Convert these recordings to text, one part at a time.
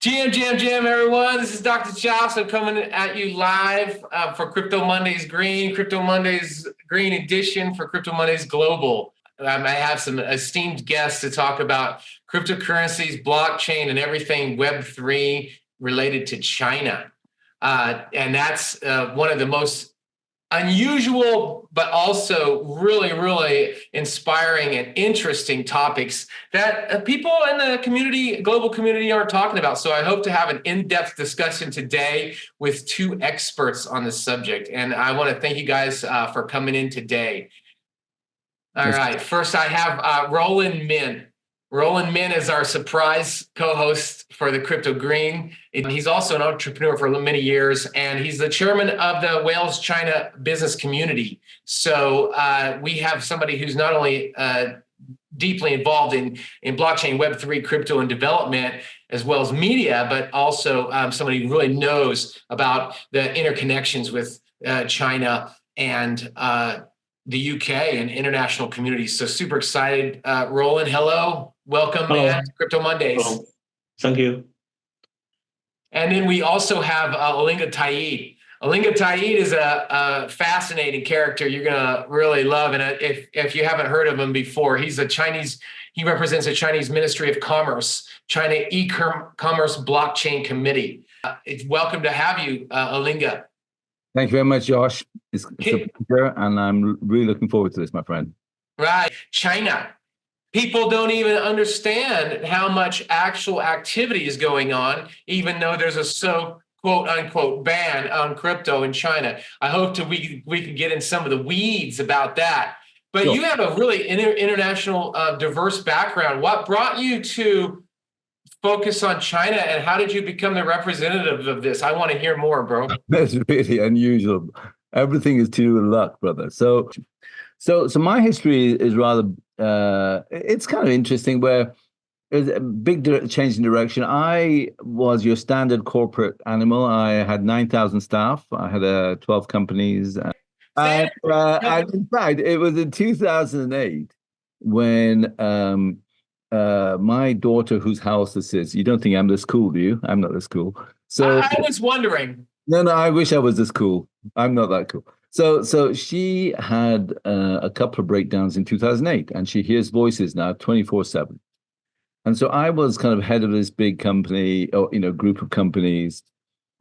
Jam, everyone. This is Dr. Chops. I'm coming at you live for Crypto Mondays Green, Crypto Mondays Green edition for Crypto Mondays Global. I have some esteemed guests to talk about cryptocurrencies, blockchain, and everything Web3 related to China. And that's one of the most unusual, but also really inspiring and interesting topics that people in the community, global community, aren't talking about. So I hope to have an in-depth discussion today with two experts on the subject. And I want to thank you guys for coming in today. All right, first I have Roland Min. Roland Min is our surprise co-host for the Crypto Green. He's also an entrepreneur for many years, and he's the chairman of the Wales China business community. So we have somebody who's not only deeply involved in blockchain, Web3, crypto, and development, as well as media, but also somebody who really knows about the interconnections with China and the UK and international communities. So super excited. Roland, hello. Welcome, man, to Crypto Mondays. Hello. Thank you. And then we also have Olinga Ta'eed. Olinga Ta'eed is a fascinating character you're going to really love. And if you haven't heard of him before, he represents the Chinese Ministry of Commerce, China E-Commerce Blockchain Committee. It's welcome to have you, Olinga. Thank you very much, Josh. It's a pleasure, and I'm really looking forward to this, my friend. Right. China. People don't even understand how much actual activity is going on, even though there's a quote unquote ban on crypto in China. I hope we can get in some of the weeds about that. But sure. You have a really international, diverse background. What brought you to focus on China, and how did you become the representative of this? I want to hear more, bro. That's really unusual. Everything is to do with luck, brother. So my history is rather, it's kind of interesting, where there's a big change in direction. I was your standard corporate animal. I had 9,000 staff. I had 12 companies. And in fact, it was in 2008 when my daughter, whose house this is, you don't think I'm this cool, do you? I'm not this cool. So I was wondering. No, I wish I was this cool. I'm not that cool. So she had a couple of breakdowns in 2008, and she hears voices now 24/7. And so I was kind of head of this big company, or group of companies,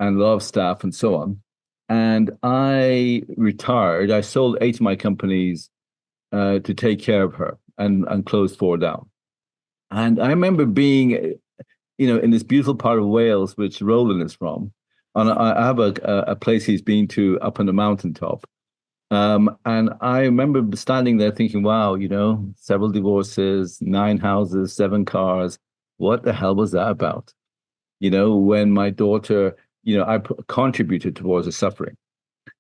and a lot of staff and so on. And I retired. I sold 8 of my companies to take care of her, and closed 4 down. And I remember being, in this beautiful part of Wales, which Roland is from. And I have a place he's been to up on the mountaintop. And I remember standing there thinking, wow, several divorces, 9 houses, 7 cars. What the hell was that about? When my daughter, I contributed towards the suffering.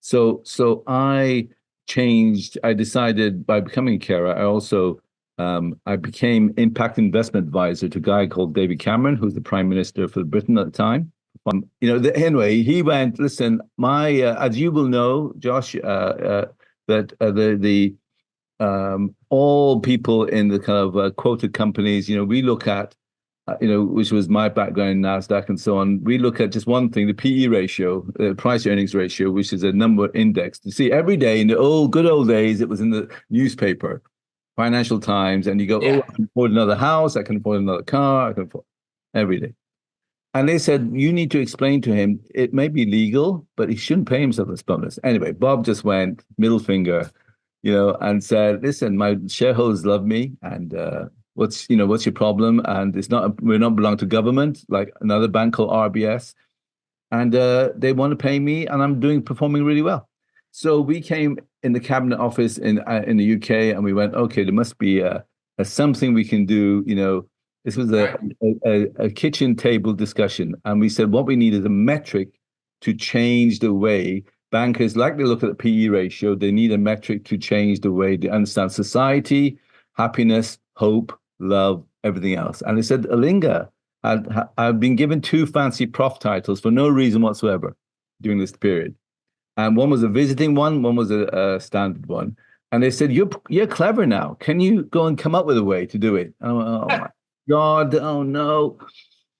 So I changed. I decided by becoming a carer, I also I became impact investment advisor to a guy called David Cameron, who's the prime minister for Britain at the time. Anyway, he went, listen, as you will know, Josh, that all people in the kind of quoted companies, we look at, which was my background in NASDAQ and so on. We look at just one thing, the PE ratio, the price earnings ratio, which is a number index. You see, every day in the good old days, it was in the newspaper, Financial Times, and you go, I can afford another house, I can afford another car, I can afford every day. And they said, you need to explain to him, it may be legal, but he shouldn't pay himself this bonus. Anyway, Bob just went middle finger, and said, listen, my shareholders love me, and what's your problem? And we're not belong to government, like another bank called RBS. And they want to pay me, and I'm performing really well. So we came in the cabinet office in the UK, and we went, okay, there must be a something we can do, This was a kitchen table discussion. And we said, what we need is a metric to change the way bankers, like they look at the PE ratio, they need a metric to change the way they understand society, happiness, hope, love, everything else. And they said, Olinga, I've been given 2 fancy prof titles for no reason whatsoever during this period. And one was a visiting one was a standard one. And they said, you're clever now. Can you go and come up with a way to do it? Oh my God, oh no.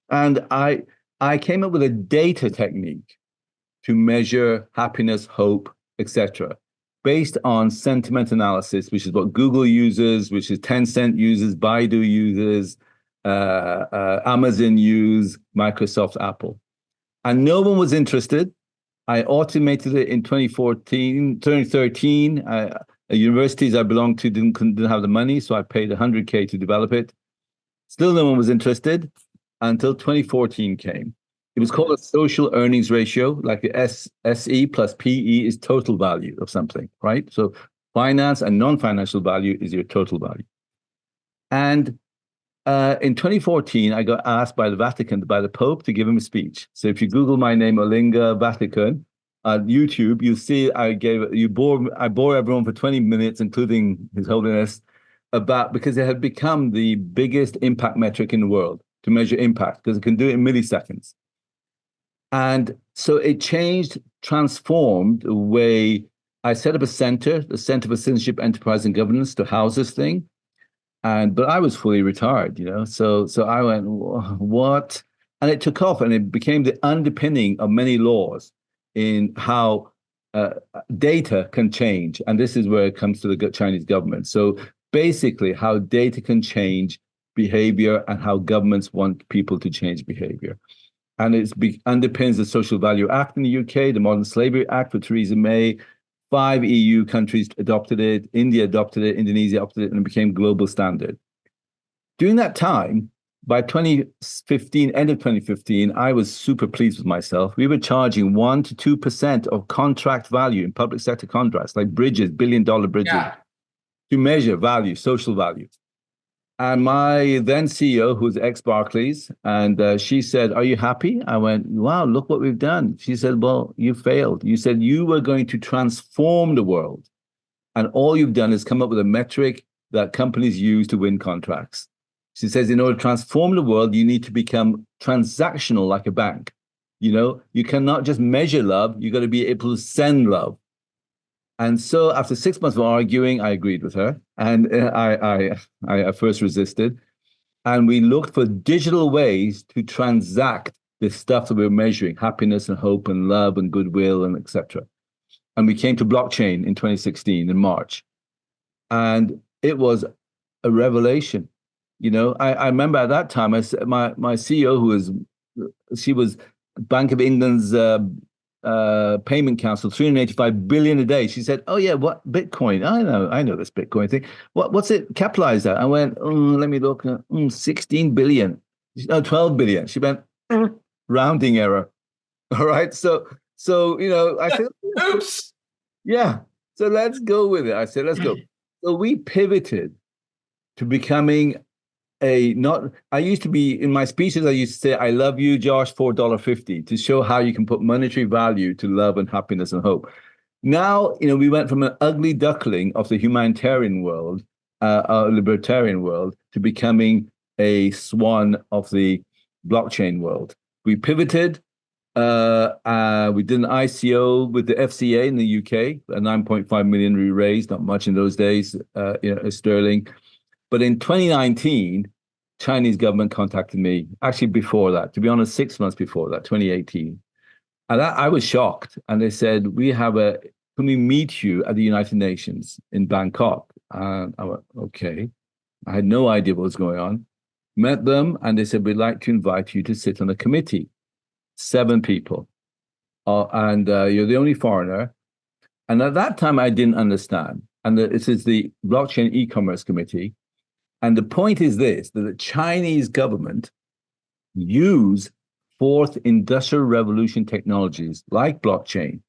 And I I came up with a data technique to measure happiness, hope, etc., based on sentiment analysis, which is what Google uses, which is Tencent uses, Baidu uses, Amazon use, Microsoft, Apple. And no one was interested. I automated it in 2013. Universities I belonged to didn't have the money, so I paid $100K to develop it. Still no one was interested until 2014 came. It was called a social earnings ratio, like the SE plus PE is total value of something, right? So finance and non-financial value is your total value. And in 2014, I got asked by the Vatican, by the Pope, to give him a speech. So if you Google my name, Olinga Vatican, on YouTube, you see I bore everyone for 20 minutes, including His Holiness, because it had become the biggest impact metric in the world to measure impact, because it can do it in milliseconds. And so it transformed the way I set up a center, the Center for Citizenship, Enterprise, and Governance, to house this thing. But I was fully retired, So I went, what? And it took off, and it became the underpinning of many laws in how data can change. And this is where it comes to the Chinese government. So basically, how data can change behavior and how governments want people to change behavior. And it underpins the Social Value Act in the UK, the Modern Slavery Act for Theresa May. 5 EU countries adopted it. India adopted it. Indonesia adopted it, and it became global standard. During that time, by 2015, end of 2015, I was super pleased with myself. We were charging 1% to 2% of contract value in public sector contracts, like bridges, billion-dollar bridges, to measure value, social value. And my then CEO, who's ex-Barclays, and she said, "Are you happy?" I went, "Wow, look what we've done." She said, "Well, you failed. You said you were going to transform the world. And all you've done is come up with a metric that companies use to win contracts." She says, in order to transform the world, you need to become transactional like a bank. You cannot just measure love. You got to be able to send love. And so after 6 months of arguing, I agreed with her. And I at first resisted. And we looked for digital ways to transact this stuff that we were measuring, happiness and hope and love and goodwill and etc. And we came to blockchain in 2016 in March. And it was a revelation. I remember at that time, my CEO, she was Bank of England's payment council, 385 billion a day. She said, "Oh yeah, what Bitcoin? I know this Bitcoin thing. What's it capitalized at?" I went, "Let me look. 16 billion. No, 12 billion." She went, "Rounding error." All right. So I said, "Oops." Yeah. So let's go with it. I said, let's go. So we pivoted to becoming I used to be, in my speeches, I used to say, "I love you, Josh, $4.50, to show how you can put monetary value to love and happiness and hope. Now, we went from an ugly duckling of the humanitarian world, libertarian world, to becoming a swan of the blockchain world. We pivoted. We did an ICO with the FCA in the UK, a 9.5 million we raised, not much in those days, sterling. But in 2019, Chinese government contacted me. Actually, before that, to be honest, 6 months before that, 2018. And I was shocked. And they said, "Can we meet you at the United Nations in Bangkok?" And I went, okay. I had no idea what was going on. Met them, and they said, "We'd like to invite you to sit on a committee." 7 people. And you're the only foreigner. And at that time, I didn't understand. And this is the Blockchain E-commerce Committee. And the point is this, that the Chinese government use fourth industrial revolution technologies like blockchain,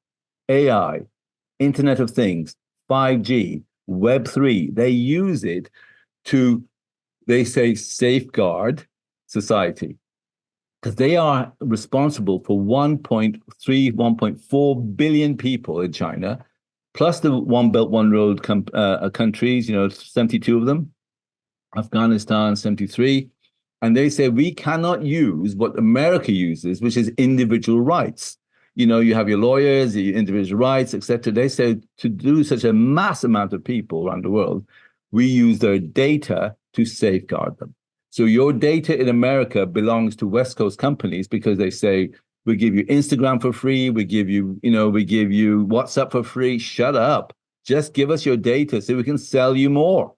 AI, Internet of Things, 5G, Web3. They use it to, they say, safeguard society, because they are responsible for 1.4 billion people in China, plus the One Belt, One Road countries, 72 of them. Afghanistan, 73. And they say we cannot use what America uses, which is individual rights. You have your lawyers, your individual rights, etc. They say to do such a mass amount of people around the world, we use their data to safeguard them. So your data in America belongs to West Coast companies because they say, we give you Instagram for free, we give you WhatsApp for free. Shut up. Just give us your data so we can sell you more.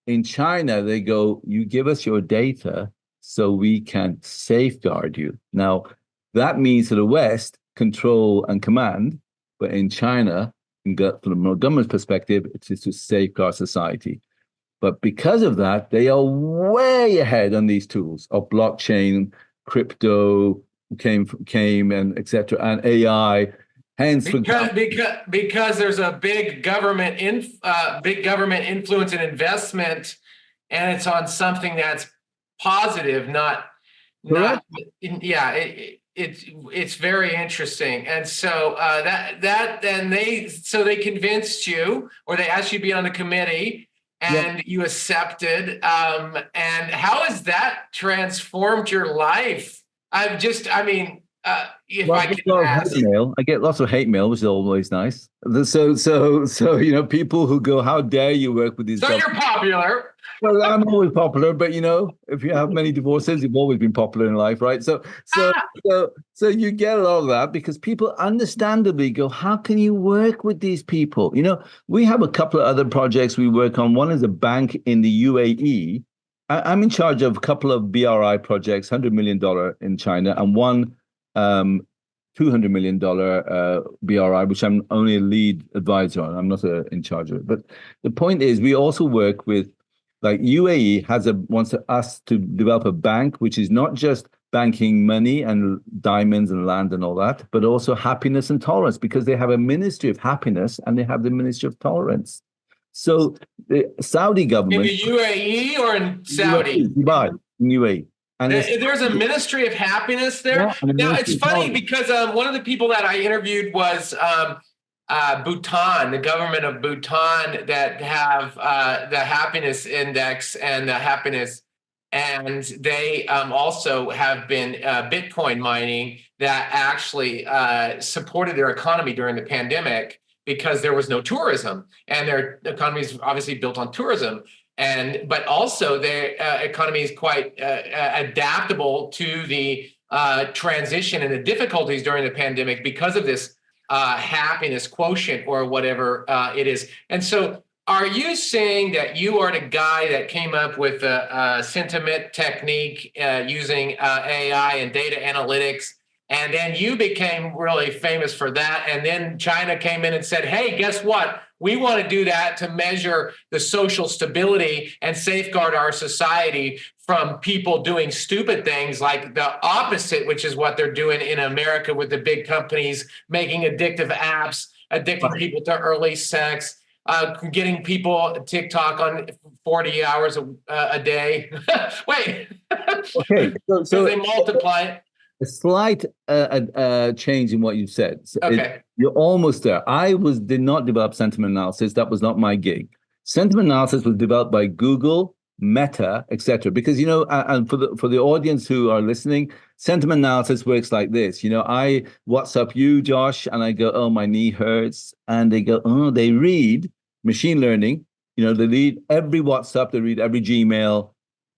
In China, they go, you give us your data so we can safeguard you. Now, that means to the West, control and command, but in China, from a government's perspective, it's just to safeguard society. But because of that, they are way ahead on these tools of blockchain, crypto came and etc. and AI. Hence, because there's a big government influence and investment, and it's on something that's positive, it's very interesting. And so they convinced you, or they asked you to be on the committee, and you accepted. And how has that transformed your life? I get lots of hate mail, which is always nice. So people who go, "How dare you work with these?" So you're popular. Well, I'm always popular, but if you have many divorces, you've always been popular in life, right? So you get a lot of that because people understandably go, "How can you work with these people?" We have a couple of other projects we work on. One is a bank in the UAE. I'm in charge of a couple of BRI projects, $100 million in China, and one $200 million BRI, which I'm only a lead advisor on. I'm not in charge of it. But the point is, we also work with, like UAE wants us to develop a bank, which is not just banking money and diamonds and land and all that, but also happiness and tolerance, because they have a Ministry of Happiness and they have the Ministry of Tolerance. So the Saudi government... In the UAE or in Saudi? Dubai, in UAE. And there's a Ministry of Happiness there. Yeah, now, it's funny because one of the people that I interviewed was Bhutan, the government of Bhutan, that have the happiness index and the happiness. And they also have been Bitcoin mining that actually supported their economy during the pandemic, because there was no tourism, and their economy is obviously built on tourism. But also their economy is quite adaptable to the transition and the difficulties during the pandemic because of this happiness quotient or whatever it is. And so are you saying that you are the guy that came up with a sentiment technique using AI and data analytics, and then you became really famous for that, and then China came in and said, hey, guess what? We want to do that to measure the social stability and safeguard our society from people doing stupid things like the opposite, which is what they're doing in America with the big companies making addictive apps, addicting people to early sex, getting people TikTok on 40 hours a day. Wait. Okay. So they multiply it. A slight change in what you said. Okay. You're almost there. Did not develop sentiment analysis. That was not my gig. Sentiment analysis was developed by Google, Meta, etc. Because and for the audience who are listening, sentiment analysis works like this. I WhatsApp you, Josh, and I go, oh, my knee hurts, and they go, oh, they read machine learning. They read every WhatsApp, they read every Gmail.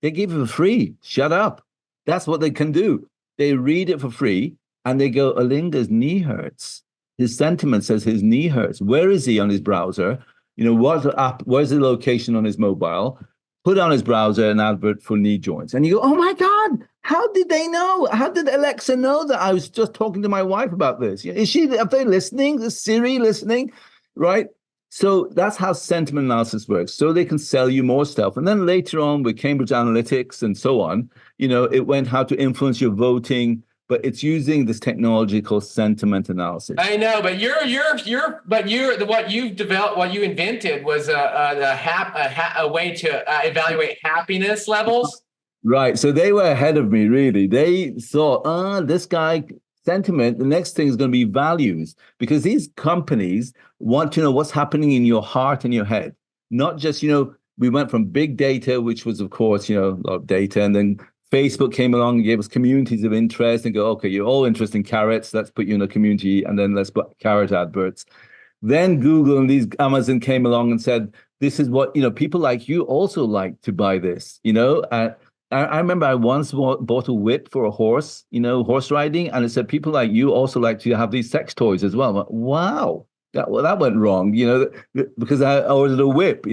They give it for free. Shut up. That's what they can do. They read it for free, and they go, Olinga's knee hurts. His sentiment says his knee hurts. Where is he on his browser? What app? Where's the location on his mobile? Put on his browser an advert for knee joints. And you go, oh my God, how did they know? How did Alexa know that I was just talking to my wife about this? Are they listening? Is Siri listening? Right? So that's how sentiment analysis works. So they can sell you more stuff. And then later on with Cambridge Analytics and so on, it went how to influence your voting, but it's using this technology called sentiment analysis. I know, but what you've developed, what you invented was a way to evaluate happiness levels. Right. So they were ahead of me, really. They thought, this guy, sentiment, the next thing is going to be values, because these companies want to know what's happening in your heart and your head. Not just, we went from big data, which was, of course, a lot of data, and then Facebook came along and gave us communities of interest and go, okay, you're all interested in carrots. Let's put you in a community, and then let's put carrot adverts. Then Google and Amazon came along and said, this is what, people like you also like to buy this, I remember I once bought a whip for a horse, horse riding, and it said people like you also like to have these sex toys as well. I'm like, wow, that went wrong, because I ordered a whip,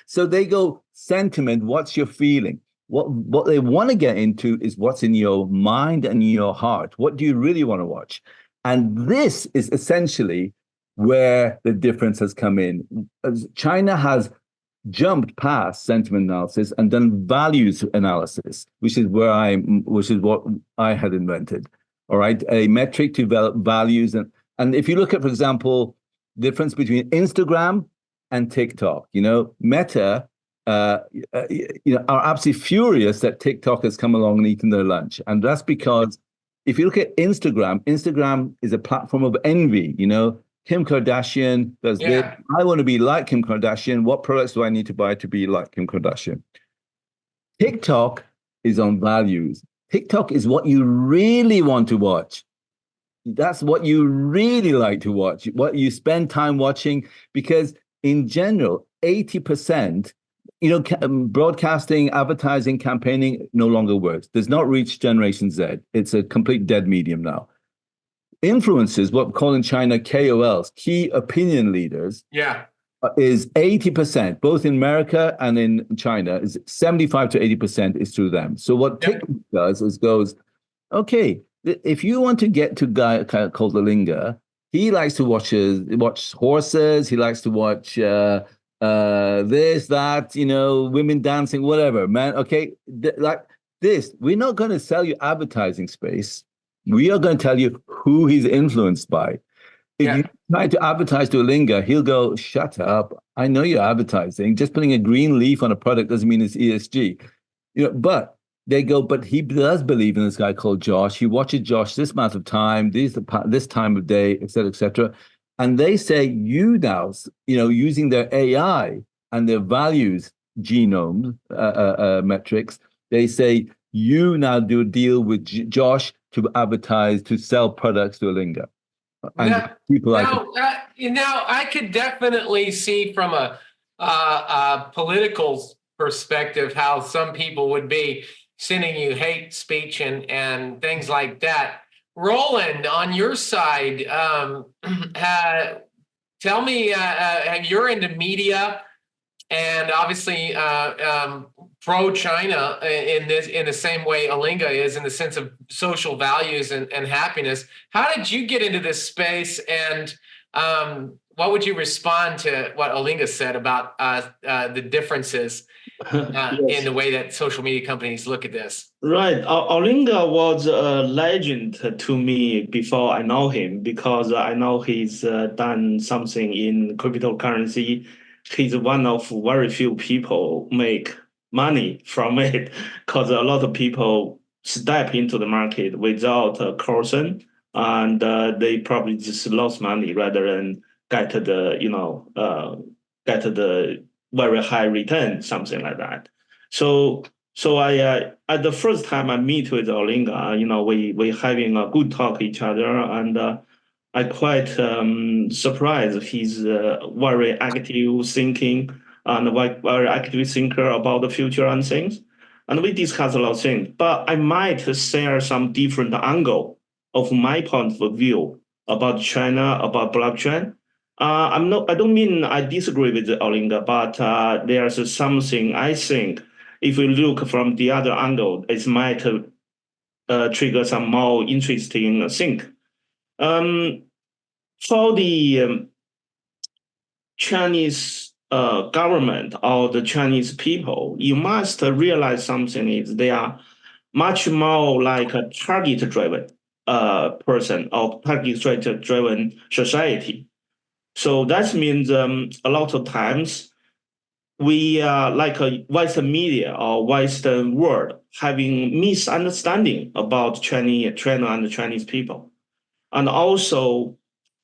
So they go sentiment. What's your feeling? What they want to get into is what's in your mind and in your heart. What do you really want to watch? And this is essentially where the difference has come in. China has jumped past sentiment analysis and done values analysis, which is what I had invented. All right, a metric to develop values, and if you look at, for example, difference between Instagram and TikTok, Meta, are absolutely furious that TikTok has come along and eaten their lunch, and that's because if you look at Instagram is a platform of envy. Kim Kardashian does this. I want to be like Kim Kardashian. What products do I need to buy to be like Kim Kardashian? TikTok is on values. TikTok is what you really want to watch. That's what you really like to watch, what you spend time watching, because in general, 80%, broadcasting, advertising, campaigning no longer works. Does not reach Generation Z. It's a complete dead medium now. Influencers, what we call in China KOLs, key opinion leaders, is 80%, both in America and in China, is 75 to 80% is through them. So what TikTok does is goes, okay, if you want to get to a guy called Olinga, he likes to watch horses, he likes to watch this, that, women dancing, whatever, man. Okay, like this, we're not going to sell you advertising space. We are going to tell you who he's influenced by. If you try to advertise to Olinga, he'll go, shut up. I know you're advertising. Just putting a green leaf on a product doesn't mean it's ESG. But they go, but he does believe in this guy called Josh. He watches Josh this amount of time, this time of day, et cetera, et cetera. And they say, you now, using their AI and their values genome metrics, they say, you now do a deal with Josh to advertise, to sell products to Olinga. And I could definitely see from a political perspective how some people would be sending you hate speech and things like that. Roland, on your side, tell me, you're into media and obviously pro-China in the same way Olinga is, in the sense of social values and happiness. How did you get into this space, and what would you respond to what Olinga said about the differences in the way that social media companies look at this? Right. Olinga was a legend to me before I know him, because I know he's done something in cryptocurrency. He's one of very few people make money from it, because a lot of people step into the market without a caution, and they probably just lost money rather than get the very high return, something like that. So I at the first time I meet with Olinga, we having a good talk each other, and I quite surprised he's very active thinking and very active thinker about the future and things. And we discuss a lot of things, but I might share some different angle of my point of view about China, about blockchain. I don't mean I disagree with Olinga, but there's something I think if we look from the other angle, it might trigger some more interesting thing. For the Chinese government or the Chinese people, you must realize something is they are much more like a target-driven person or target-driven society. So that means a lot of times we like a Western media or Western world having misunderstanding about China and the Chinese people. And also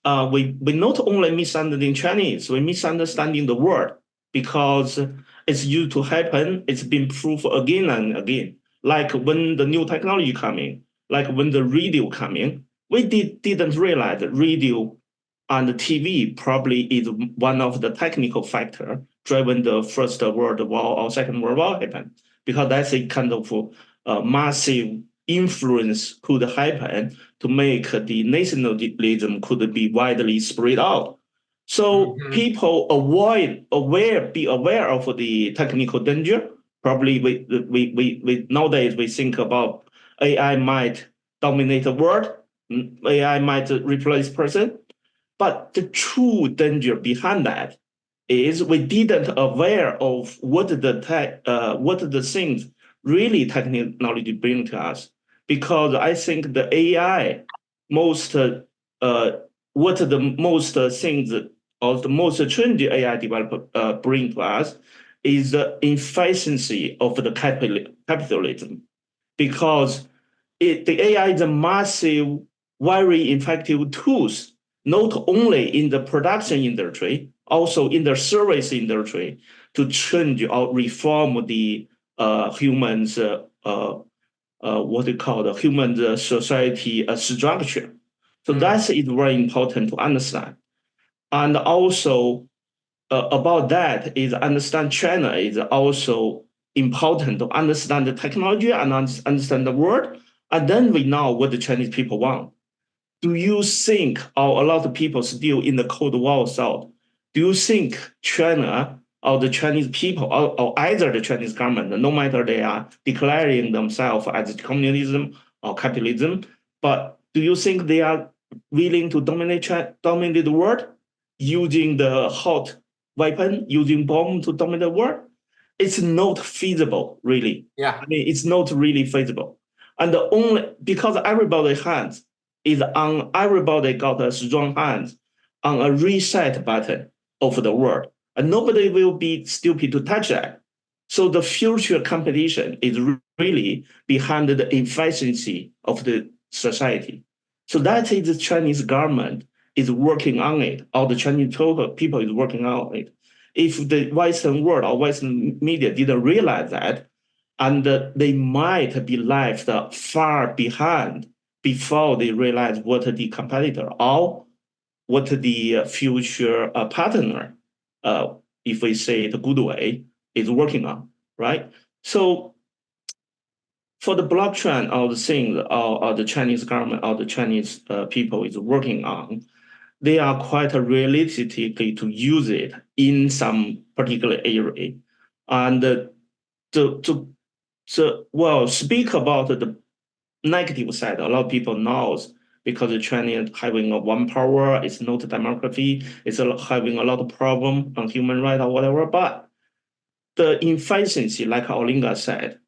we not only misunderstanding Chinese, we misunderstanding the world, because it's used to happen. It's been proved again and again. Like when the new technology coming, like when the radio coming, we didn't realize that radio and the TV probably is one of the technical factor driven the First World War or Second World War happened, because that's a kind of massive influence could happen to make the nationalism could be widely spread out. So people be aware of the technical danger. Probably we nowadays we think about AI might dominate the world, AI might replace person, but the true danger behind that is we didn't aware of what the things really technology bring to us, because I think the AI most what the most things or the most trendy AI developer bring to us is the efficiency of the capitalism, because the AI is a massive, very effective tools, not only in the production industry, also in the service industry, to change or reform the humans, what they call the human society structure. So that is very important to understand. And also about that is understand China is also important to understand the technology and understand the world. And then we know what the Chinese people want. Do you think, or a lot of people still in the Cold War thought, do you think China or the Chinese people, or either the Chinese government, no matter they are declaring themselves as communism or capitalism, but do you think they are willing to dominate the world using the hot weapon, using bomb to dominate the world? It's not feasible, really. Yeah. I mean, it's not really feasible. And the only, because everybody's hands is on, everybody got a strong hands on a reset button of the world. And nobody will be stupid to touch that. So the future competition is really behind the efficiency of the society. So that is the Chinese government is working on it, or the Chinese people is working on it. If the Western world or Western media didn't realize that, and they might be left far behind before they realize what the competitor or what the future partner, if we say it a good way, is working on, right? So for the blockchain or the things or the Chinese government or the Chinese people is working on, they are quite realistically to use it in some particular area. And well, speak about the negative side, a lot of people knows, because the China having a one power, it's not democracy, it's having a lot of problem on human rights or whatever. But the efficiency, like Olinga said,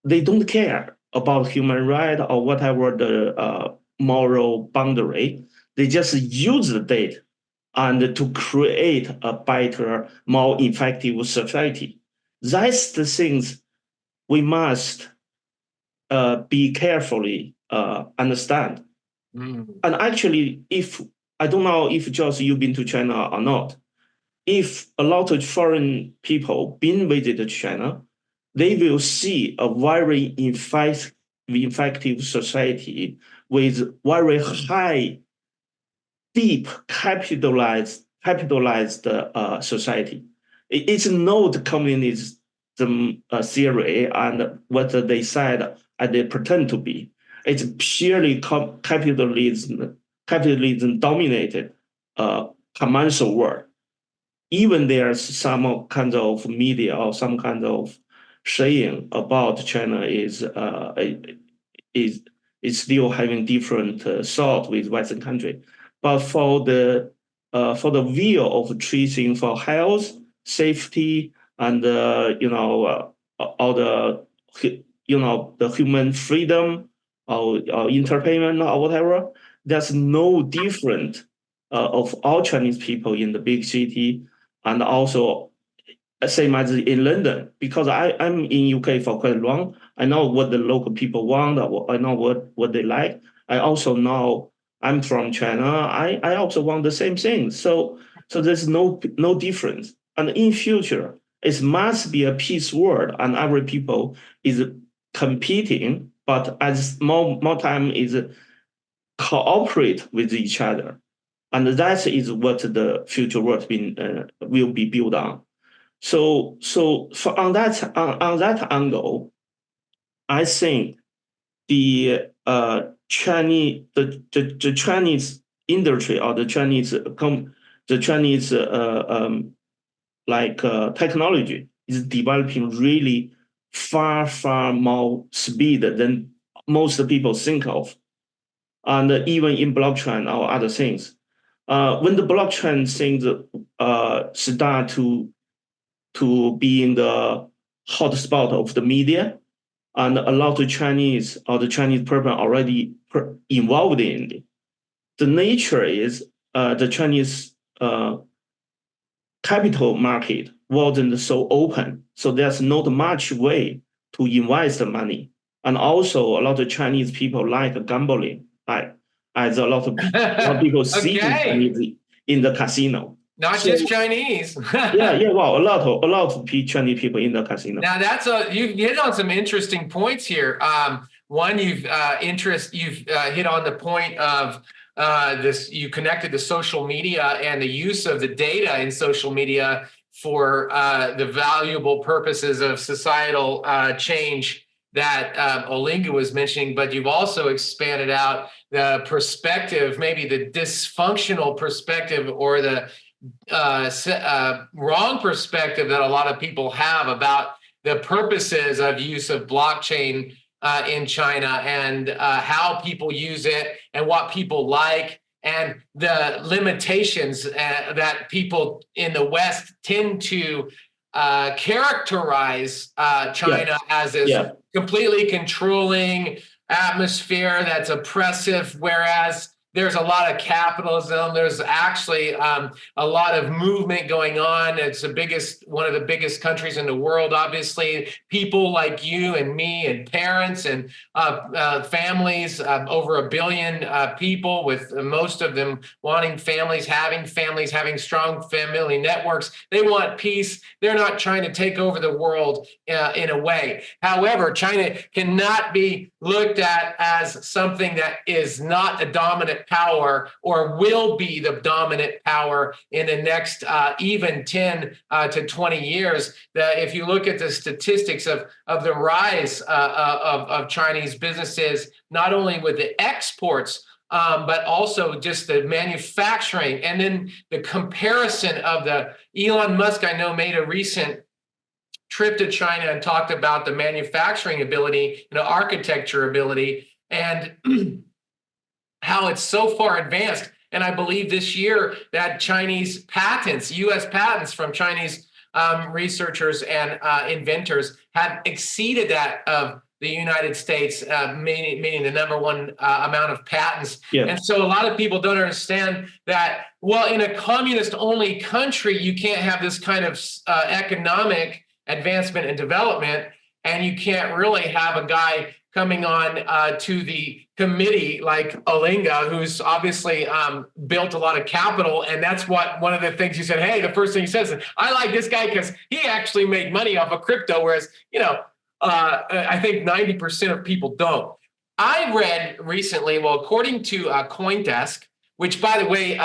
they don't care about human rights or whatever the moral boundary. They just use the data and to create a better, more effective society. That's the things we must be carefully understand. And actually, if I don't know if Josh, you've been to China or not, if a lot of foreign people been visited China, they will see a very effective society with very high, deep capitalized society. It's not communism theory and what they said and they pretend to be. It's purely capitalism dominated commercial world. Even there's some kind of media or some kind of saying about China is still having different thought with Western country. But for the view of treating for health, safety, and all the the human freedom or entertainment or whatever, there's no different of all Chinese people in the big city, and also same as in London, because I'm in UK for quite long. I know what the local people want. I know what they like. I also know I'm from China. I also want the same thing. So there's no difference. And in future, it must be a peace world, and every people is competing, but as more time is cooperate with each other, and that is what the future world will be built on. So on that angle, I think the Chinese the Chinese industry or the Chinese technology is developing really far more speed than most people think of, and even in blockchain or other things. When the blockchain things start to be in the hotspot of the media, and a lot of Chinese or the Chinese people already involved in it. The nature is the Chinese capital market wasn't so open, so there's not much way to invest the money. And also, a lot of Chinese people like gambling, as a lot of people see in the casino. Not just Chinese. Well, a lot of Chinese people in the casino. Now you hit on some interesting points here. One, you've hit on the point of this. You connected to social media and the use of the data in social media for the valuable purposes of societal change that Olinga was mentioning, but you've also expanded out the perspective, maybe the dysfunctional perspective or the wrong perspective that a lot of people have about the purposes of use of blockchain in China, and how people use it and what people like, and the limitations that people in the West tend to characterize China as this completely controlling atmosphere that's oppressive, whereas there's a lot of capitalism. There's actually a lot of movement going on. It's one of the biggest countries in the world, obviously. People like you and me and parents and families, over 1 billion people, with most of them wanting families, having strong family networks. They want peace. They're not trying to take over the world in a way. However, China cannot be looked at as something that is not a dominant power or will be the dominant power in the next even 10 to 20 years. If you look at the statistics of the rise of Chinese businesses, not only with the exports, but also just the manufacturing, and then the comparison of Elon Musk, I know, made a recent trip to China and talked about the manufacturing ability and the architecture ability, and how it's so far advanced. And I believe this year that Chinese patents, US patents from Chinese researchers and inventors, have exceeded that of the United States, meaning the number one amount of patents. And so a lot of people don't understand that, well, in a communist-only country, you can't have this kind of economic advancement and development, and you can't really have a guy coming on to the committee like Olinga, who's obviously built a lot of capital. And that's one of the things you said, hey, the first thing he says is, I like this guy because he actually made money off of crypto, whereas, I think 90% of people don't. I read recently, well, according to CoinDesk, which, by the way,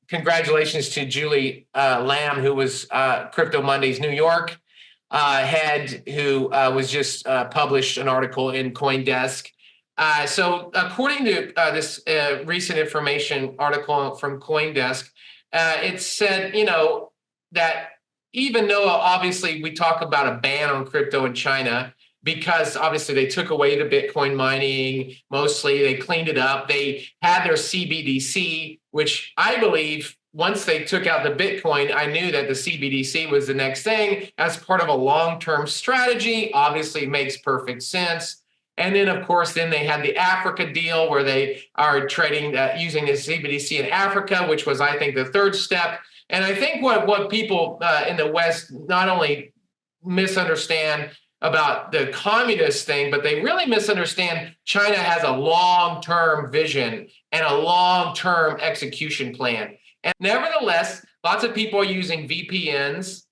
congratulations to Julie Lamb, who was Crypto Mondays New York head, who was just published an article in CoinDesk. So according to this recent information article from CoinDesk, it said, that even though obviously we talk about a ban on crypto in China, because obviously they took away the Bitcoin mining, mostly they cleaned it up. They had their CBDC, which I believe once they took out the Bitcoin, I knew that the CBDC was the next thing as part of a long-term strategy. Obviously makes perfect sense. And then, of course, then they had the Africa deal where they are trading using the CBDC in Africa, which was, I think, the third step. And I think what people in the West not only misunderstand about the communist thing, but they really misunderstand China has a long-term vision and a long-term execution plan. And nevertheless, lots of people are using VPNs.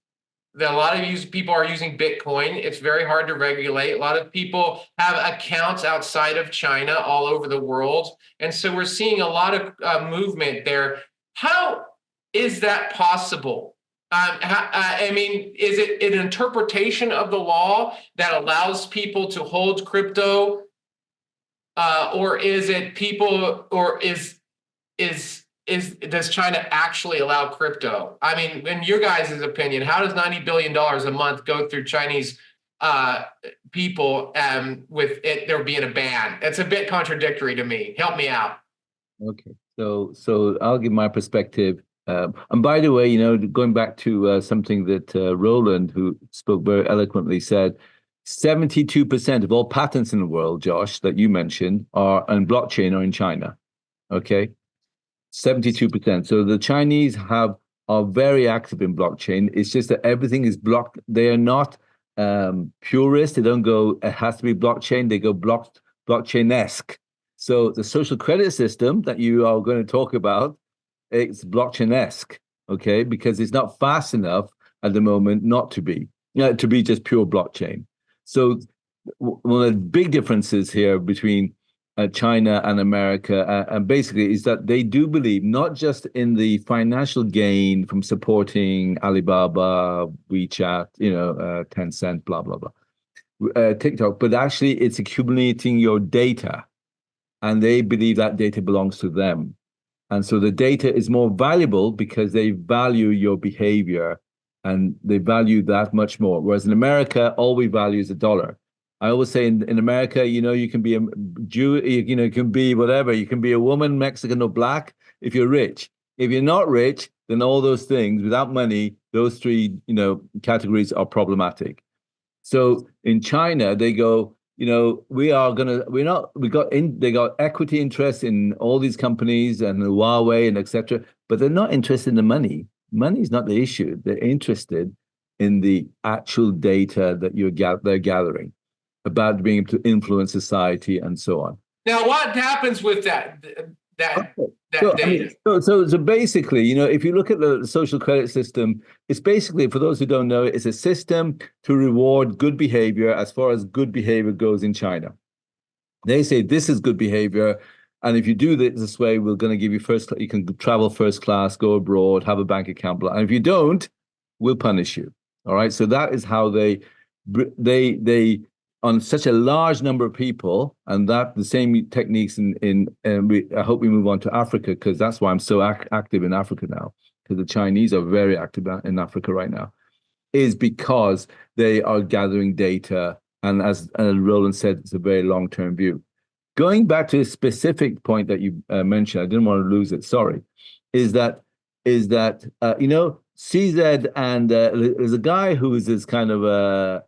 A lot of people are using Bitcoin. It's very hard to regulate. A lot of people have accounts outside of China all over the world. And so we're seeing a lot of movement there. How is that possible I mean, is it an interpretation of the law that allows people to hold crypto, or is it people, or does China actually allow crypto? I mean, in your guys' opinion, how does $90 billion a month go through Chinese people with it there being a ban? It's a bit contradictory to me. Help me out. Okay, so I'll give my perspective. And by the way, you know, going back to something that Roland, who spoke very eloquently, said, 72% of all patents in the world, Josh, that you mentioned, are on blockchain or in China. Okay, 72%. So the Chinese are very active in blockchain. It's just that everything is blocked. They are not purist. They don't go, it has to be blockchain. They go blockchain-esque. So the social credit system that you are going to talk about, it's blockchain-esque, okay? Because it's not fast enough at the moment not to be, to be just pure blockchain. So one of the big differences here between China and America, and basically, is that they do believe not just in the financial gain from supporting Alibaba, WeChat, Tencent, blah, blah, blah, TikTok, but actually it's accumulating your data. And they believe that data belongs to them. And so the data is more valuable because they value your behavior and they value that much more. Whereas in America, all we value is a dollar. I always say in America, you can be a Jew, you can be whatever. You can be a woman, Mexican or black if you're rich. If you're not rich, then all those things without money, those three, categories are problematic. So in China, they go, they got equity interest in all these companies and Huawei and etc. But they're not interested in the money. Money is not the issue. They're interested in the actual data that they're gathering about being able to influence society and so on. Now, what happens with that data? So basically, if you look at the social credit system, it's basically, for those who don't know, it's a system to reward good behavior as far as good behavior goes in China. They say this is good behavior, and if you do this way, we're going to give you you can travel first class, go abroad, have a bank account, and if you don't, we'll punish you. All right. So that is how they on such a large number of people, and that the same techniques I hope we move on to Africa, because that's why I'm so active in Africa now, because the Chinese are very active in Africa right now, is because they are gathering data. And as Roland said, it's a very long-term view. Going back to a specific point that you mentioned, I didn't want to lose it, sorry, is that CZ and there's a guy who is this kind of a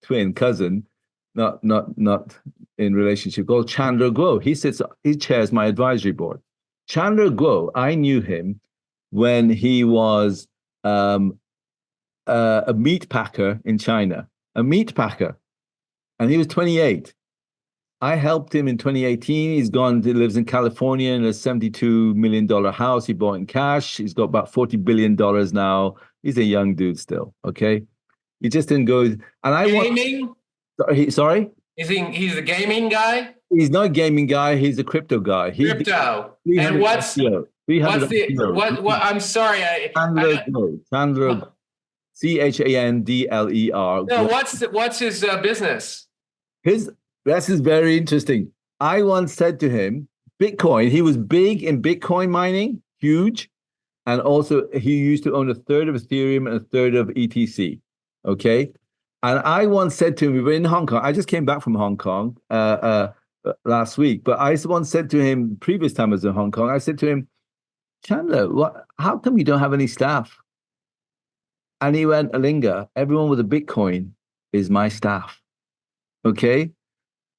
twin cousin, not in relationship, called Chandler Guo. He chairs my advisory board. Chandler Guo, I knew him when he was a meat packer in China, and he was 28. I helped him in 2018. He's lives in California in a $72 million house he bought in cash. He's got about $40 billion now. He's a young dude still, okay? He just didn't go. And Gaming? Sorry? He's a gaming guy? He's not a gaming guy. He's a crypto guy. Crypto. And I'm sorry. Chandler, Chandler. No, what's his business? This is very interesting. I once said to him, Bitcoin, he was big in Bitcoin mining, huge. And also he used to own a third of Ethereum and a third of ETC. Okay. And I once said to him, we were in Hong Kong. I just came back from Hong Kong last week. But I once said to him, previous time I was in Hong Kong, I said to him, Chandler, how come you don't have any staff? And he went, Olinga, everyone with a Bitcoin is my staff. Okay?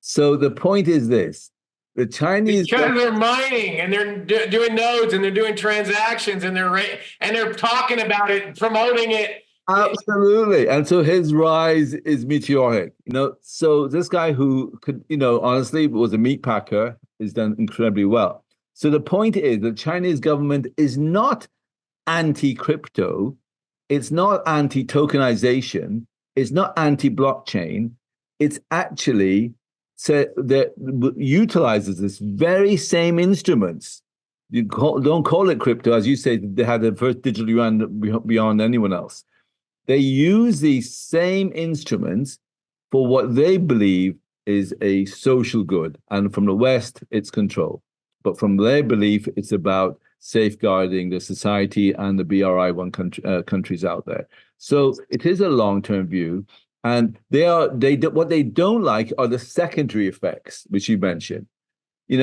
So the point is this. The Chinese... Because they're mining and they're doing nodes and they're doing transactions and they're talking about it, promoting it. Absolutely. And so his rise is meteoric. So this guy who could, honestly was a meat packer has done incredibly well. So the point is the Chinese government is not anti-crypto. It's not anti-tokenization. It's not anti-blockchain. It's actually that utilizes this very same instruments don't call it crypto, as you say. They had the first digital yuan beyond anyone else. They use these same instruments for what they believe is a social good, and from the West, it's control. But from their belief, it's about safeguarding the society and the BRI countries out there. So it is a long-term view, and what they don't like are the secondary effects, which you mentioned. Which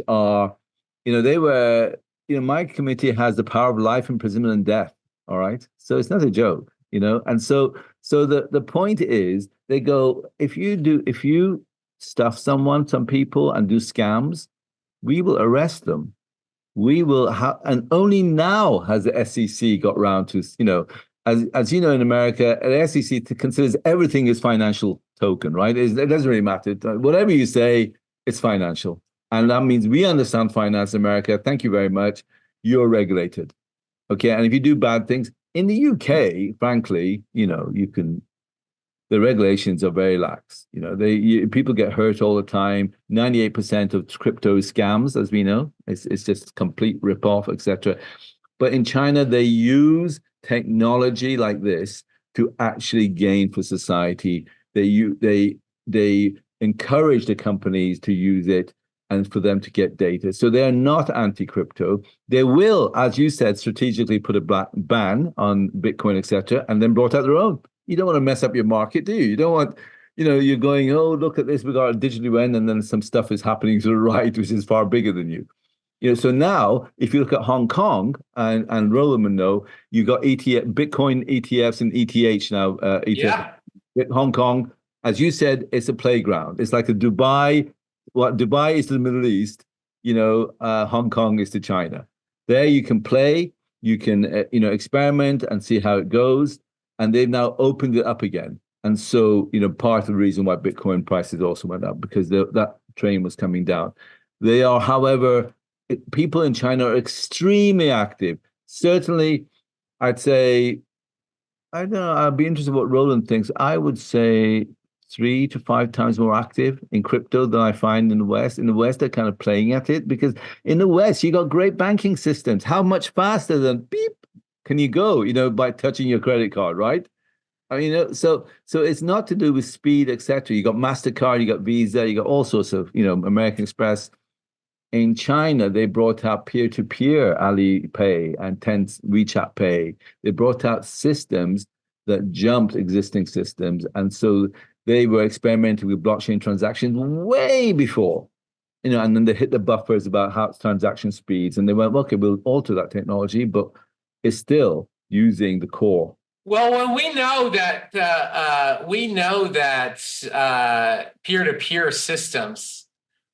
are, they were, my committee has the power of life, imprisonment, and death. All right, so it's not a joke, and so the point is, they go, if you stuff some people and do scams, we will arrest them. We will have, and only now has the SEC got round to, as you know, in America, the SEC considers everything as financial token, right? It doesn't really matter. Whatever you say, it's financial. And that means we understand finance in America. Thank you very much. You're regulated. Okay. And if you do bad things in the UK, frankly, the regulations are very lax. People get hurt all the time. 98% of crypto is scams, as we know. It's just complete ripoff, etc. But in China, they use technology like this to actually gain for society. They encourage the companies to use it and for them to get data. So they are not anti-crypto. They will, as you said, strategically put a ban on Bitcoin, etc., and then brought out their own. You don't want to mess up your market, do you? You don't want, you're going, oh, look at this, we got a digital yuan, and then some stuff is happening to the right, which is far bigger than you. So now, if you look at Hong Kong, and Roland Min know, you got Bitcoin ETFs and ETH now. Yeah. Hong Kong, as you said, it's a playground. It's like a Dubai. What Dubai is to the Middle East, Hong Kong is to China. There you can play, you can experiment and see how it goes. And they've now opened it up again. And so, part of the reason why Bitcoin prices also went up, because that train was coming down. They are, however, people in China are extremely active. Certainly, I'd say, I don't know, I'd be interested in what Roland thinks. I would say 3 to 5 times more active in crypto than I find in the West. In the West, they're kind of playing at it, because in the West, you got great banking systems. How much faster than beep can you go, by touching your credit card, right? I mean, so it's not to do with speed, etc. You got MasterCard, you got Visa, you got all sorts of, American Express. In China, they brought out peer-to-peer Alipay and WeChat Pay. They brought out systems that jumped existing systems. And so they were experimenting with blockchain transactions way before, and then they hit the buffers about how transaction speeds. And they went, okay, we'll alter that technology, but it's still using the core. Well, when we know that peer-to-peer systems,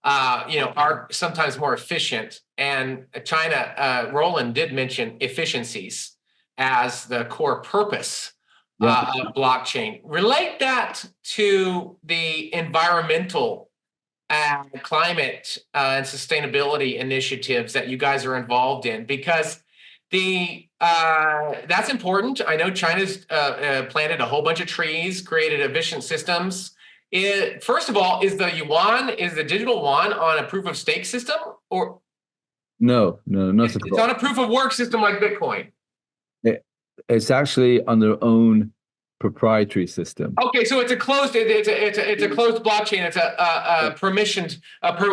are sometimes more efficient, and China, Roland did mention efficiencies as the core purpose of blockchain. Relate that to the environmental and climate and sustainability initiatives that you guys are involved in, because that's important. I know China's planted a whole bunch of trees, created efficient systems. First of all, is the digital yuan on a proof of stake system, or no? It's on a proof of work system like Bitcoin. It's actually on their own proprietary system. Okay, so it's a closed blockchain. It's a permissioned,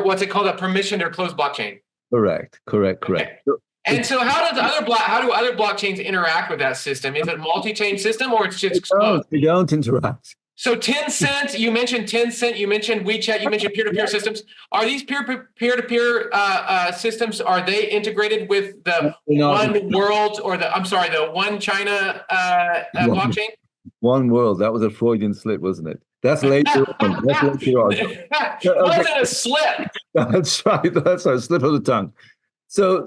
what's it called? A permissioned or closed blockchain. Correct. Okay. And so how do other blockchains interact with that system? Is it a multi-chain system, or it's just closed? They don't interact. So Tencent, you mentioned you mentioned WeChat, you mentioned peer-to-peer systems. Are these peer-to-peer systems, are they integrated with the One World, or the One China blockchain? One World, that was a Freudian slip, wasn't it? That's later on. Wasn't a slip. That's right. That's a slip of the tongue. So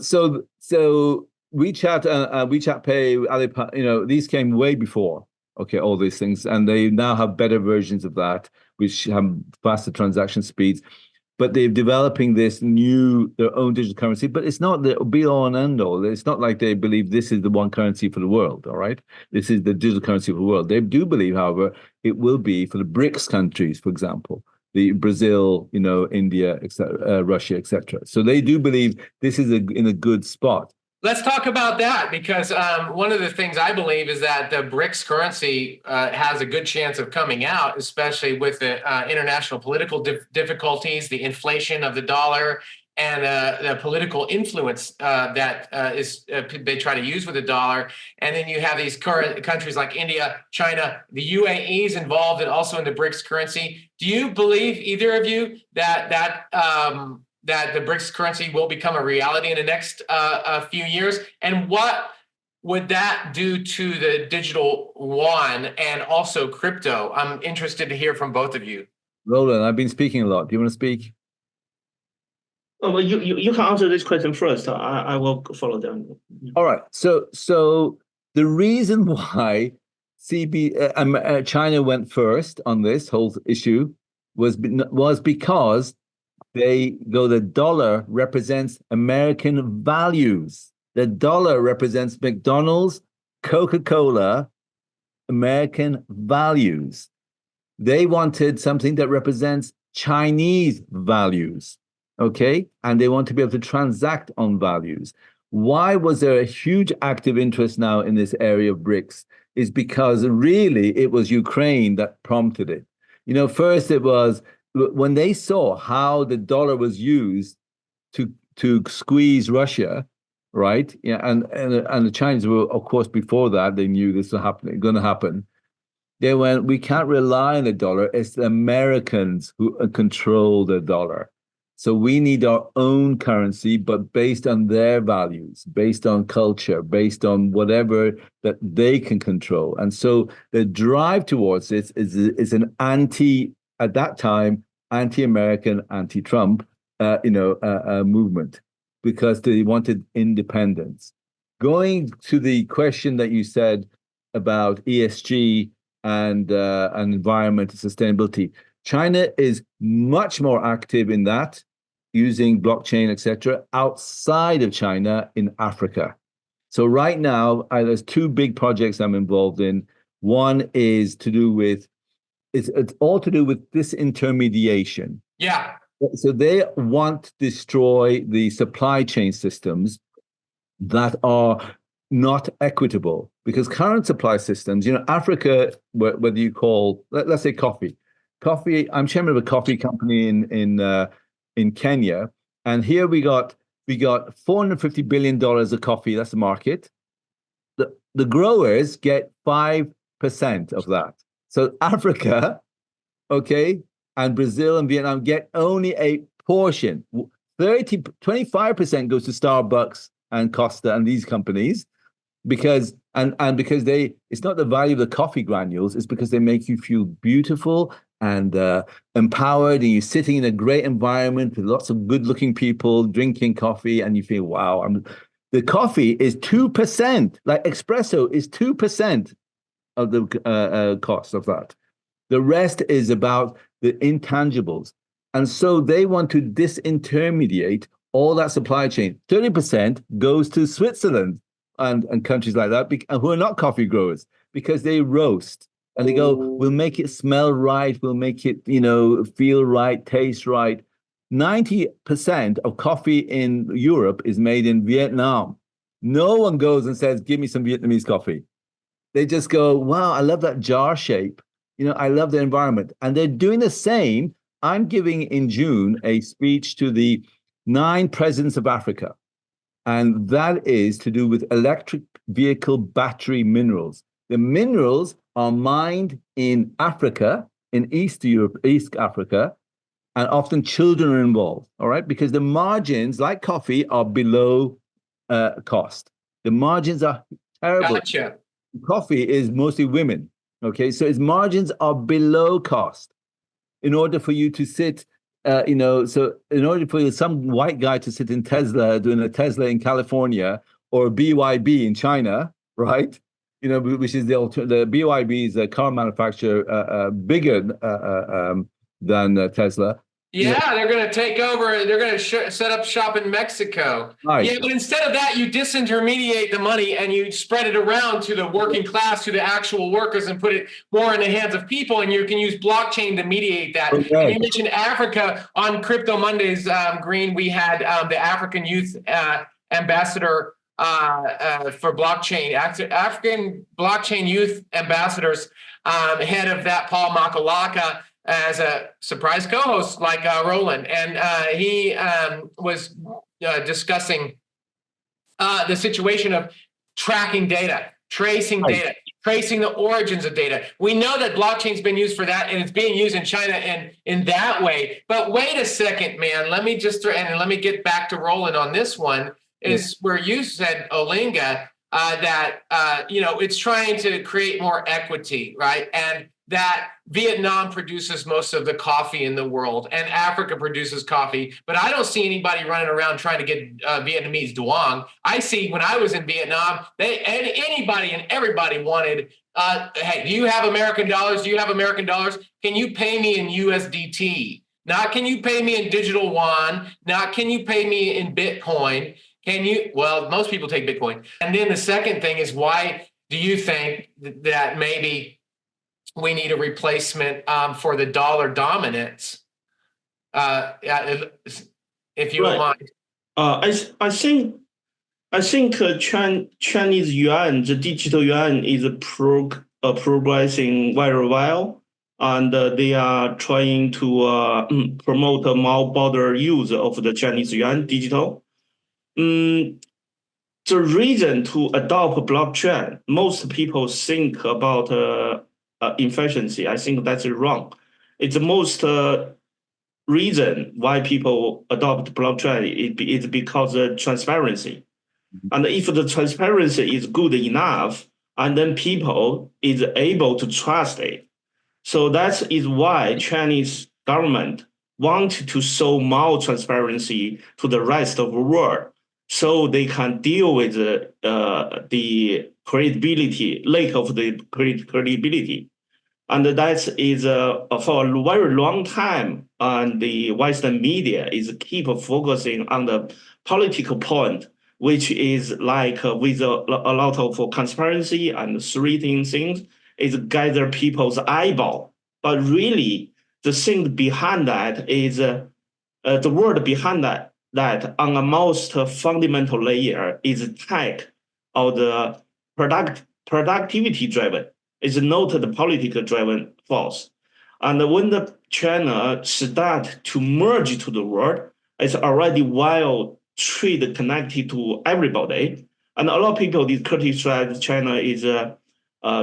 WeChat and WeChat Pay, Alipay, these came way before. Okay, all these things, and they now have better versions of that, which have faster transaction speeds. But they're developing their own digital currency. But it's not the be all and end all. It's not like they believe this is the one currency for the world. All right, this is the digital currency of the world. They do believe, however, it will be for the BRICS countries, for example. the Brazil, India, etc., Russia, etc. So they do believe this is in a good spot. Let's talk about that, because one of the things I believe is that the BRICS currency has a good chance of coming out, especially with the international political difficulties, the inflation of the dollar, and the political influence that they try to use with the dollar. And then you have these current countries like India, China, the UAE is involved, and also in the BRICS currency. Do you believe, either of you, that the BRICS currency will become a reality in the next few years? And what would that do to the digital yuan and also crypto? I'm interested to hear from both of you. Roland, I've been speaking a lot. Do you want to speak? Oh, well, you can answer this question first. I will follow them. All right. So the reason why China went first on this whole issue was because the dollar represents American values. The dollar represents McDonald's, Coca-Cola, American values. They wanted something that represents Chinese values, okay? And they want to be able to transact on values. Why was there a huge active interest now in this area of BRICS? Is because really it was Ukraine that prompted it. First it was when they saw how the dollar was used to squeeze Russia, right? Yeah, and the Chinese were, of course, before that they knew this was going to happen. They went, we can't rely on the dollar. It's the Americans who control the dollar. So we need our own currency, but based on their values, based on culture, based on whatever that they can control. And so the drive towards this is an at that time, anti-American, anti-Trump, movement, because they wanted independence. Going to the question that you said about ESG and environmental sustainability, China is much more active in that, using blockchain, etc., outside of China in Africa. So right now, there's two big projects I'm involved in. One is to do with it's all to do with disintermediation. Yeah. So they want to destroy the supply chain systems that are not equitable, because current supply systems, Africa, whether you call, let's say coffee, I'm chairman of a coffee company in Kenya, and here we got $450 billion of coffee. That's the market. The growers get 5% of that. So Africa, okay, and Brazil and Vietnam get only a portion. 25% goes to Starbucks and Costa and these companies, because it's not the value of the coffee granules, it's because they make you feel beautiful and empowered, and you're sitting in a great environment with lots of good-looking people drinking coffee, and you feel, wow. The coffee is 2%, like espresso is 2% of the cost of that. The rest is about the intangibles. And so they want to disintermediate all that supply chain. 30% goes to Switzerland and countries like that, who are not coffee growers, because they roast. And they go, we'll make it smell right, we'll make it, feel right, taste right. 90% of coffee in Europe is made in Vietnam. No one goes and says, give me some Vietnamese coffee. They just go, wow, I love that jar shape. I love the environment. And they're doing the same. I'm giving in June a speech to the 9 presidents of Africa. And that is to do with electric vehicle battery minerals. The minerals are mined in Africa, in East Africa, and often children are involved, all right? Because the margins, like coffee, are below cost. The margins are terrible. Gotcha. Coffee is mostly women, okay? So its margins are below cost. In order for you to sit, so in order for some white guy to sit in Tesla, doing a Tesla in California, or BYD in China, right? Which is the BYD is a car manufacturer bigger than Tesla. Yeah, they're going to take over. They're going to set up shop in Mexico. Right. Yeah, but instead of that, you disintermediate the money and you spread it around to the working class, to the actual workers, and put it more in the hands of people. And you can use blockchain to mediate that. Okay. And you mentioned Africa on Crypto Mondays Green. We had the African Youth Ambassador for blockchain, African blockchain youth ambassadors, head of that, Paul Makalaka, as a surprise co-host like Roland. And he was discussing the situation of tracking data, tracing data, tracing the origins of data. We know that blockchain's been used for that, and it's being used in China and in that way. But wait a second, man. Let me just and let me get back to Roland on this one. Is where you said, Olinga, that it's trying to create more equity, right? And that Vietnam produces most of the coffee in the world, and Africa produces coffee. But I don't see anybody running around trying to get Vietnamese duong. I see when I was in Vietnam, anybody and everybody wanted, hey, do you have American dollars? Do you have American dollars? Can you pay me in USDT? Not can you pay me in digital yuan? Not can you pay me in Bitcoin? Can you? Well, most people take Bitcoin. And then the second thing is, why do you think that maybe we need a replacement for the dollar dominance? If you don't mind. I think Chinese yuan, the digital yuan, is progressing very well, and they are trying to promote a more broader use of the Chinese yuan digital. The reason to adopt blockchain, most people think about efficiency. I think that's wrong. It's the most reason why people adopt blockchain is because of transparency. And if the transparency is good enough, and then people is able to trust it. So that is why Chinese government want to show more transparency to the rest of the world, so they can deal with the credibility, lack of the credibility. And that is for a very long time, and the Western media is keep focusing on the political point, which is like with a lot of transparency and threatening things, is gather people's eyeball. But really, the thing behind that is the word behind that on a most fundamental layer is tech, or the productivity driven. It's not the political driven force. And when the China start to merge to the world, it's already well trade connected to everybody. And a lot of people criticize China is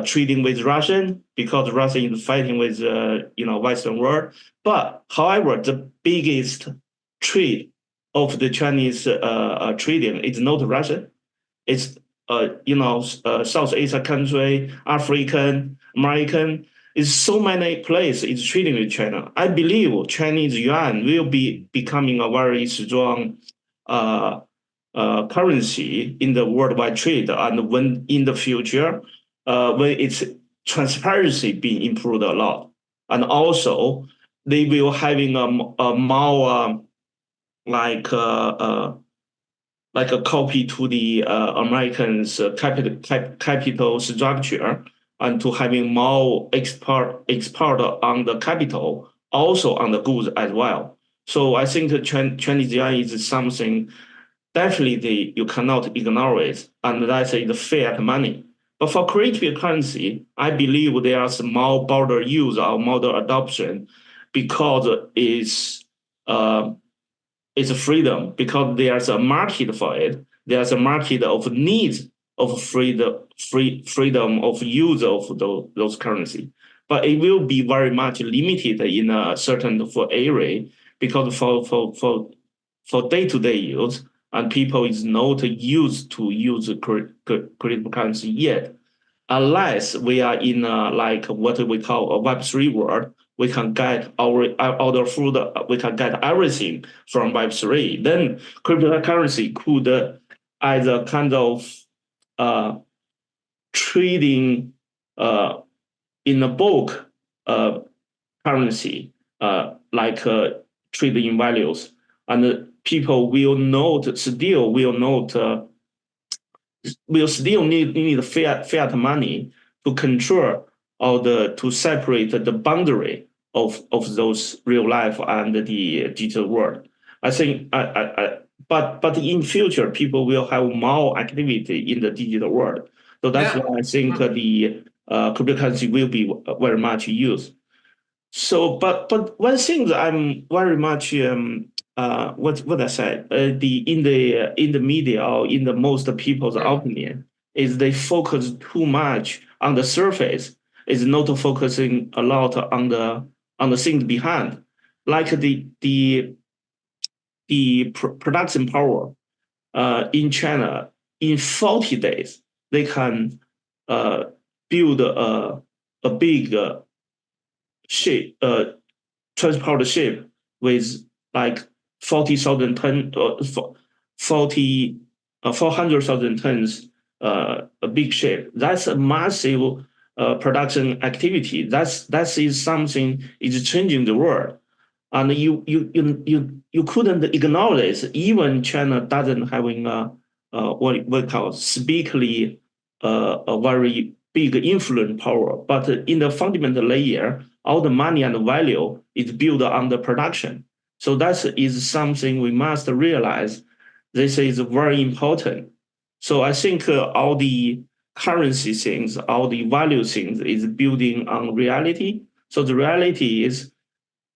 trading with Russian because Russia is fighting with Western world. But however, the biggest trade of the Chinese trading is not Russian. It's South Asia country, African, American. Is so many places is trading with China. I believe Chinese yuan will be becoming a very strong currency in the worldwide trade, and when in the future, when its transparency being improved a lot, and also they will having a more like a copy to the Americans' capital structure, and to having more export on the capital, also on the goods as well. So I think the Chinese yuan is something definitely you cannot ignore it, and that's the fiat money. But for creative currency, I believe there's more broader use or more adoption, because it's freedom, because there's a market for it. There's a market of needs of freedom of use of those currency. But it will be very much limited in a certain area, because for day-to-day use, and people is not used to use cryptocurrency yet, unless we are in like what we call a Web3 world. We can get our food, we can get everything from Web3. Then cryptocurrency could as a kind of trading in a bulk currency, like trade in values, and people will still need fiat money to control or to separate the boundary of those real life and the digital world. I think but in future people will have more activity in the digital world. So that's why I think the cryptocurrency will be very much used. So, but one thing that I'm very much what I said in the media or in the most people's opinion is they focus too much on the surface, is not focusing a lot on the things behind, like the production power in China. In 40 days they can build a big ship, transport ship with like 40,000 tons, 400,000 tons, a big ship. That's a massive production activity. That is something is changing the world, and you couldn't ignore this. Even China doesn't having what we call speakly a very big influence power, but in the fundamental layer, all the money and the value is built on the production. So that is something we must realize. This is very important. So I think all the currency things, all the value things is building on reality. So the reality is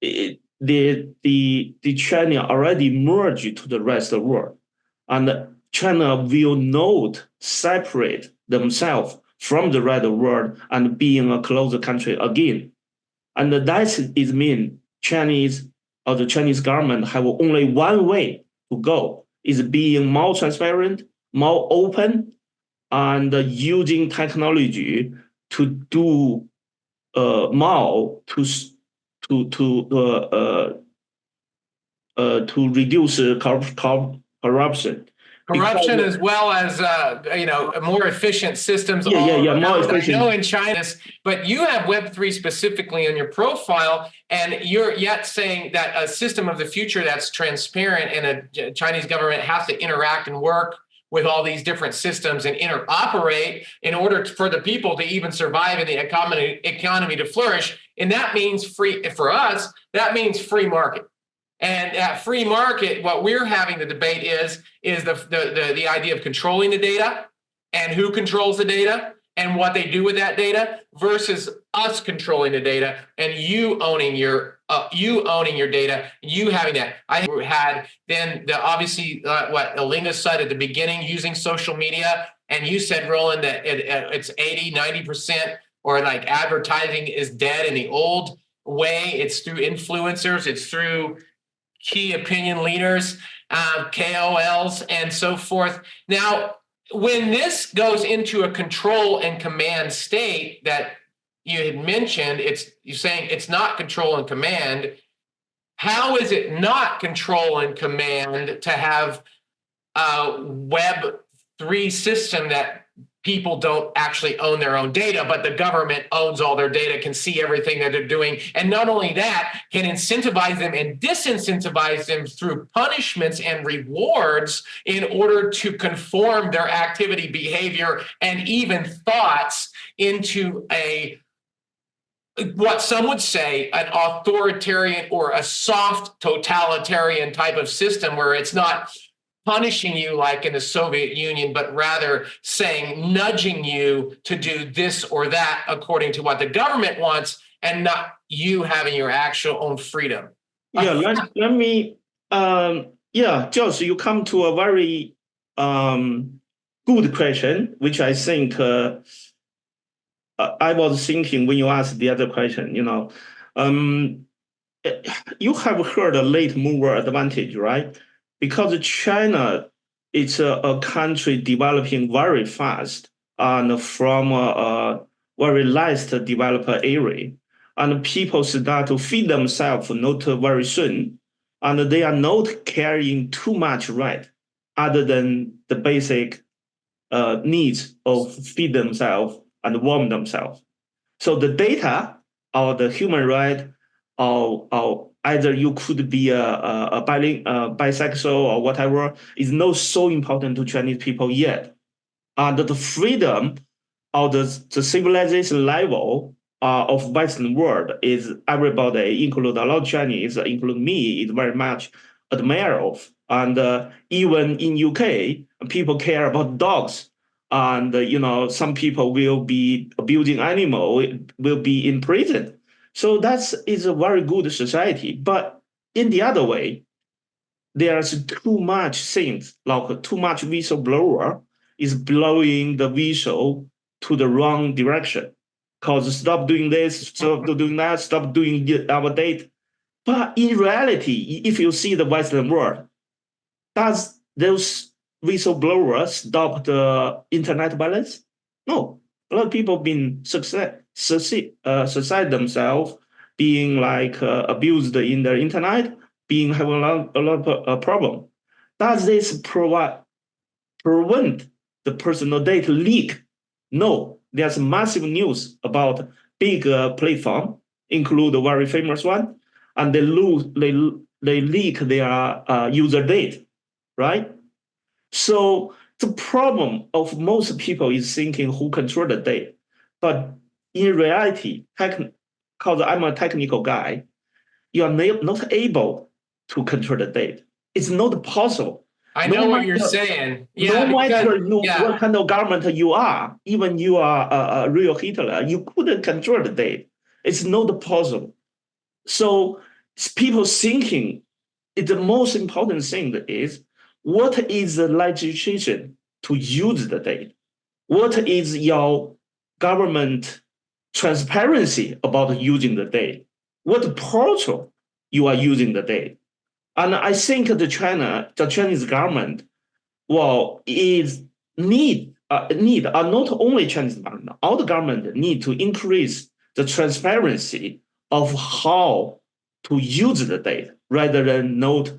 the China already merged to the rest of the world, and China will not separate themselves from the rest of the world and being a closer country again. And that is mean the Chinese government have only one way to go, is being more transparent, more open, and using technology to do more to reduce corruption. Corruption, as well as more efficient systems. More efficient. I know in China, but you have Web3 specifically on your profile, and you're yet saying that a system of the future that's transparent and a Chinese government has to interact and work with all these different systems and interoperate in order for the people to even survive and the economy to flourish. And that means for us, that means free market. And at free market, what we're having the debate is the idea of controlling the data and who controls the data and what they do with that data versus us controlling the data and you owning your data, you having that. I had then obviously what Olinga said at the beginning, using social media, and you said, Roland, that it's 80-90% or like advertising is dead in the old way. It's through influencers, it's through key opinion leaders, KOLs, and so forth. Now, when this goes into a control and command state that you had mentioned, you're saying it's not control and command. How is it not control and command to have a Web3 system that people don't actually own their own data, but the government owns all their data, can see everything that they're doing. And not only that, can incentivize them and disincentivize them through punishments and rewards in order to conform their activity, behavior, and even thoughts into what some would say an authoritarian or a soft totalitarian type of system where it's not punishing you like in the Soviet Union, but rather nudging you to do this or that according to what the government wants and not you having your actual own freedom. Yeah, let me, Josh, you come to a very good question, which I think I was thinking when you asked the other question, you have heard a late mover advantage, right? Because China is a country developing very fast and from a very last developer area, and people start to feed themselves not very soon, and they are not carrying too much right other than the basic needs of feed themselves and warm themselves. So the data or the human right or either you could be a bisexual or whatever, is not so important to Chinese people yet. And the freedom or the civilization level of Western world is everybody, including a lot of Chinese, including me, is very much admire of. And even in UK, people care about dogs. And some people will be abusing animal, will be in prison. So that is a very good society. But in the other way, there's too much things, like too much whistleblower is blowing the whistle to the wrong direction. Because stop doing this, stop doing that, stop doing our date. But in reality, if you see the Western world, does those whistleblowers stop the internet balance? No. A lot of people been suicide themselves, being like abused in the internet, being having a lot of problem. Does this prevent the personal data leak? No. There's massive news about big platform, include a very famous one, and they leak their user data, right? So the problem of most people is thinking who control the data. But in reality, because I'm a technical guy, you are not able to control the data. It's not possible. I know what you're saying. No matter what kind of government you are, even you are a real Hitler, you couldn't control the data. It's not possible. So people thinking the most important thing is, what is the legislation to use the data? What is your government transparency about using the data? What portal you are using the data? And I think the Chinese government, is need not only Chinese government, all the government need to increase the transparency of how to use the data rather than not,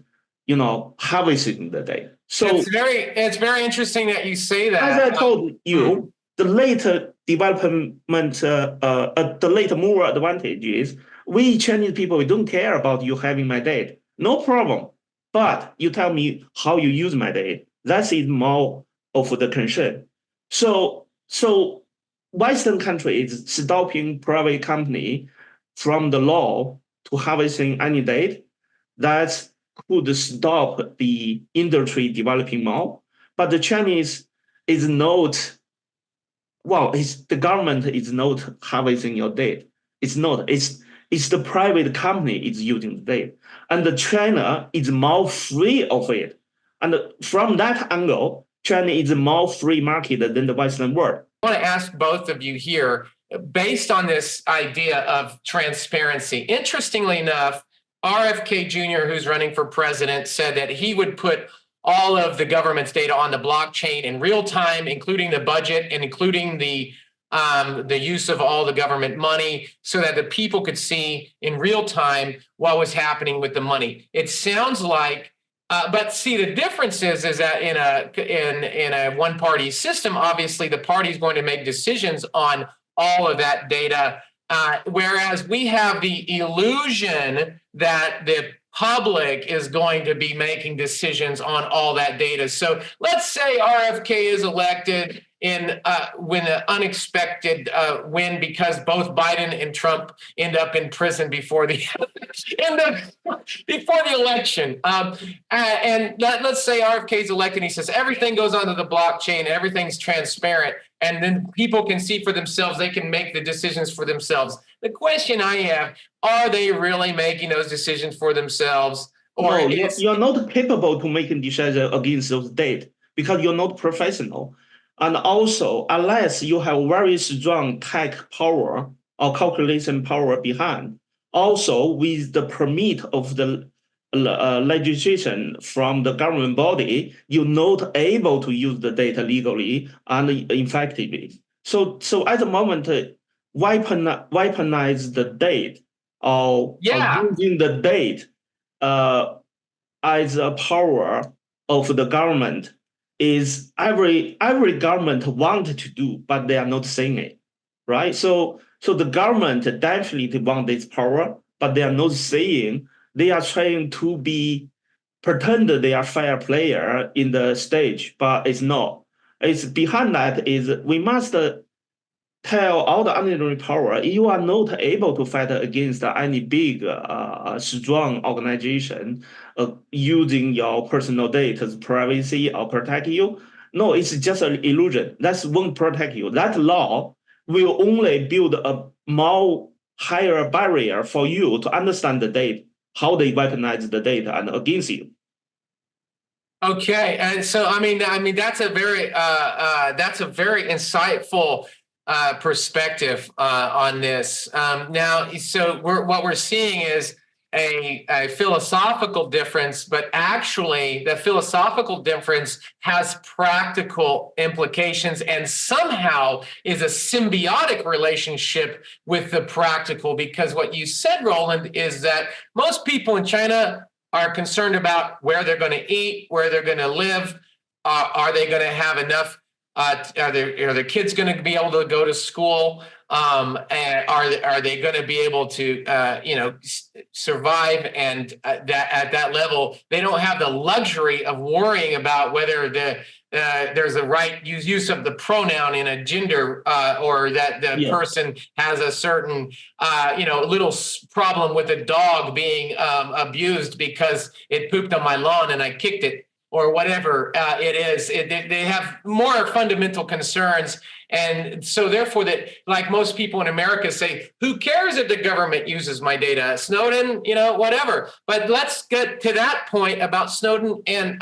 harvesting the data. So it's very interesting that you say that. As I told you, the later development, the later mover advantage is we Chinese people, we don't care about you having my data. No problem. But you tell me how you use my data. That is more of the concern. So Western country is stopping private company from the law to harvesting any data. That could stop the industry developing more. But the Chinese is not, the government is not harvesting your data. It's not. It's the private company is using the data. And the China is more free of it. And from that angle, China is a more free market than the Western world. I want to ask both of you here, based on this idea of transparency. Interestingly enough, RFK Jr., who's running for president, said that he would put all of the government's data on the blockchain in real time, including the budget and including the use of all the government money, so that the people could see in real time what was happening with the money. It sounds like, but see, the difference is that in a one-party system, obviously the party is going to make decisions on all of that data, whereas we have the illusion that the public is going to be making decisions on all that data. So let's say RFK is elected in when an unexpected win, because both Biden and Trump end up in prison before the election. And let's say RFK is elected, and he says everything goes onto the blockchain, everything's transparent, and then people can see for themselves, they can make the decisions for themselves. The question I have, are they really making those decisions for themselves? Or no, you're not capable to make a decision against those data because you're not professional. And also, unless you have very strong tech power or calculation power behind, also with the permit of the legislation from the government body, you're not able to use the data legally and effectively. So at the moment, weaponize the data or using the data as a power of the government is every government want to do, but they are not saying it, right? So the government definitely want this power, but they are not saying they are trying to pretend they are fair player in the stage, but it's not. It's behind that is we must tell all the ordinary power, you are not able to fight against any big, strong organization using your personal data's privacy or protect you. No, it's just an illusion. That won't protect you. That law will only build a more higher barrier for you to understand the data, how they weaponize the data and against you. Okay, and so I mean that's a very insightful perspective on this. Now, so what we're seeing is a philosophical difference, but actually the philosophical difference has practical implications and somehow is a symbiotic relationship with the practical, because what you said, Roland, is that most people in China are concerned about where they're going to eat, where they're going to live. Are they going to have enough? Are their kids going to be able to go to school? And are they going to be able to survive? And at that level, they don't have the luxury of worrying about whether there's a right use of the pronoun in a gender, or that the person has a certain little problem with a dog being abused because it pooped on my lawn and I kicked it, or whatever it is. They have more fundamental concerns. And so therefore, that, like most people in America say, who cares if the government uses my data? Snowden, whatever. But let's get to that point about Snowden and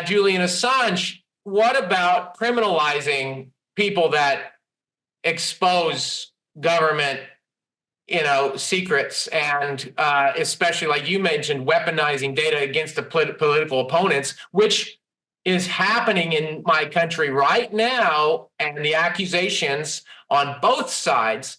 Julian Assange. What about criminalizing people that expose government secrets, and especially, like you mentioned, weaponizing data against the political opponents, which is happening in my country right now, and the accusations on both sides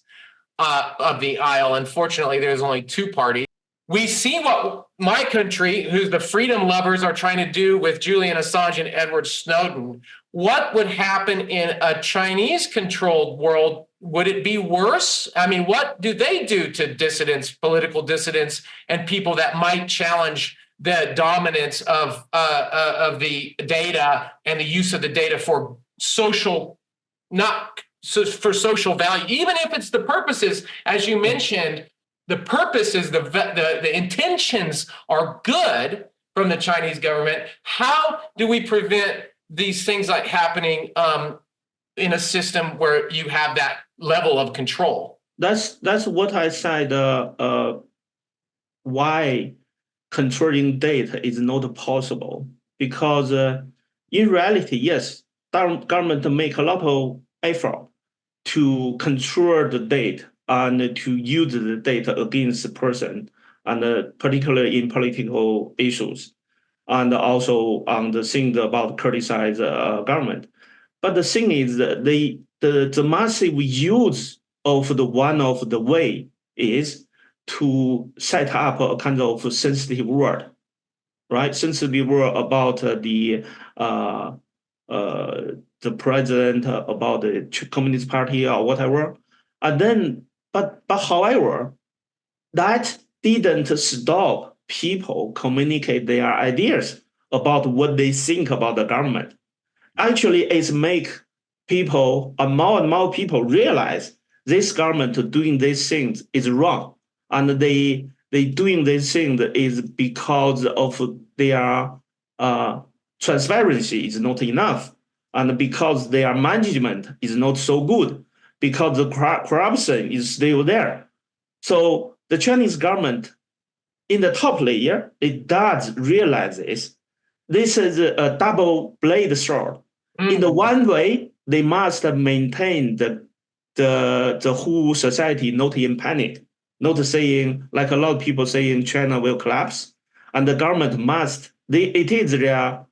of the aisle. Unfortunately, there's only two parties. We see what my country, who's the freedom lovers, are trying to do with Julian Assange and Edward Snowden. What would happen in a Chinese-controlled world? Would it be worse? I mean, what do they do to dissidents, political dissidents, and people that might challenge the dominance of the data and the use of the data for social, for social value, even if it's the purposes, as you mentioned, the purposes, the intentions are good from the Chinese government. How do we prevent these things like happening in a system where you have that level of control? That's what I said. Why controlling data is not possible, because in reality, yes, government make a lot of effort to control the data and to use the data against the person, and particularly in political issues, and also on the thing about criticize government. But the thing is, the massive use of one of the way is to set up a kind of sensitive word, right? Sensitive word about the president, about the Communist Party or whatever, and then, but however, that didn't stop people communicate their ideas about what they think about the government. Actually, it's make people, more and more people realize this government doing these things is wrong, and they doing these things is because of their transparency is not enough, and because their management is not so good, because the corruption is still there. So the Chinese government, in the top layer, it does realize this. This is a double-bladed sword. In the one way, they must maintain the whole society not in panic, not saying, like a lot of people saying China will collapse, and the government must, it is their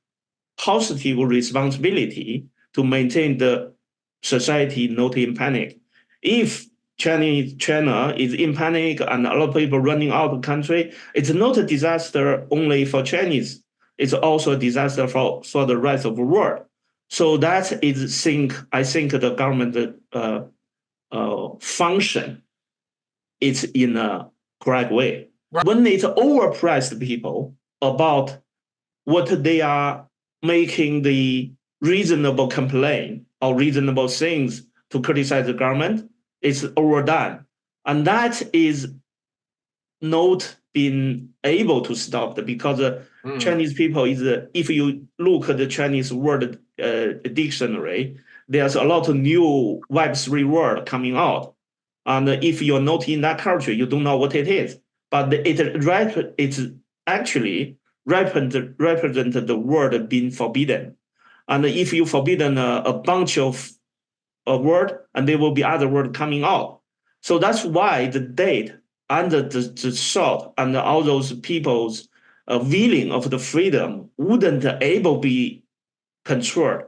positive responsibility to maintain the society not in panic. If China is in panic and a lot of people running out of the country, it's not a disaster only for Chinese, it's also a disaster for the rest of the world. So that is, I think the government function is in a correct way. Right. When it's overpriced people about what they are making the reasonable complaint or reasonable things to criticize the government, it's overdone. And that is not been able to stop it because Chinese people is, if you look at the Chinese word dictionary, there's a lot of new Web3 word coming out. And if you're not in that culture, you don't know what it is. But it's actually represent the word being forbidden. And if you forbidden a bunch of word, and there will be other word coming out. So that's why the date and the thought and all those people's feeling of the freedom wouldn't able be controlled.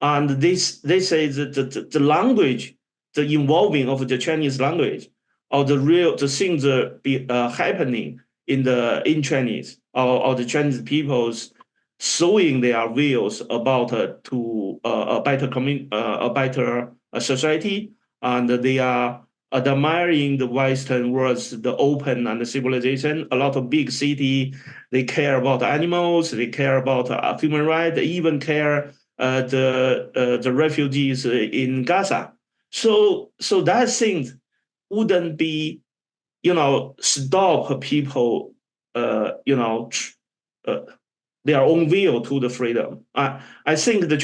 And this say that the language, the involving of the Chinese language, or the things be happening in Chinese, or the Chinese people's showing their views about to a better society, and they are admiring the Western world's the open and the civilization. A lot of big city, they care about animals, they care about human rights, they even care the refugees in Gaza. So that things wouldn't be, stop people, their own will to the freedom. I think the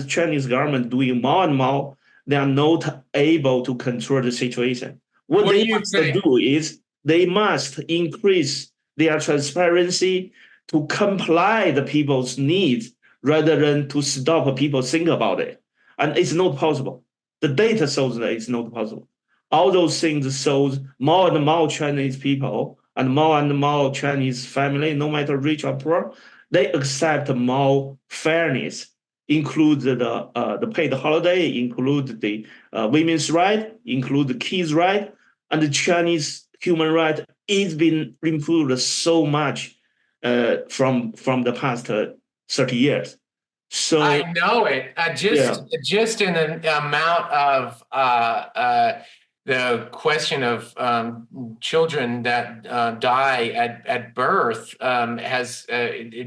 Chinese government doing more and more, they are not able to control the situation. What they must do is they must increase their transparency to comply the people's needs rather than to stop people think about it. And it's not possible. The data shows that it's not possible. All those things shows more and more Chinese people and more Chinese family, no matter rich or poor, they accept more fairness, include the paid holiday, include the women's right, include the kids' right, and the Chinese human right is been improved so much from the past 30 years. So I know it. Just in the amount of the question of children that die at birth has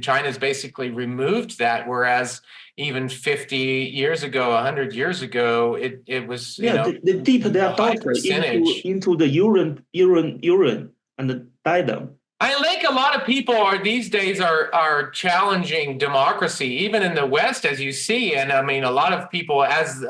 China's basically removed that, whereas even 50 years ago, 100 years ago, it was they dip their daughter into the urine and die them. I think a lot of people these days are challenging democracy, even in the West, as you see. And I mean, a lot of people, as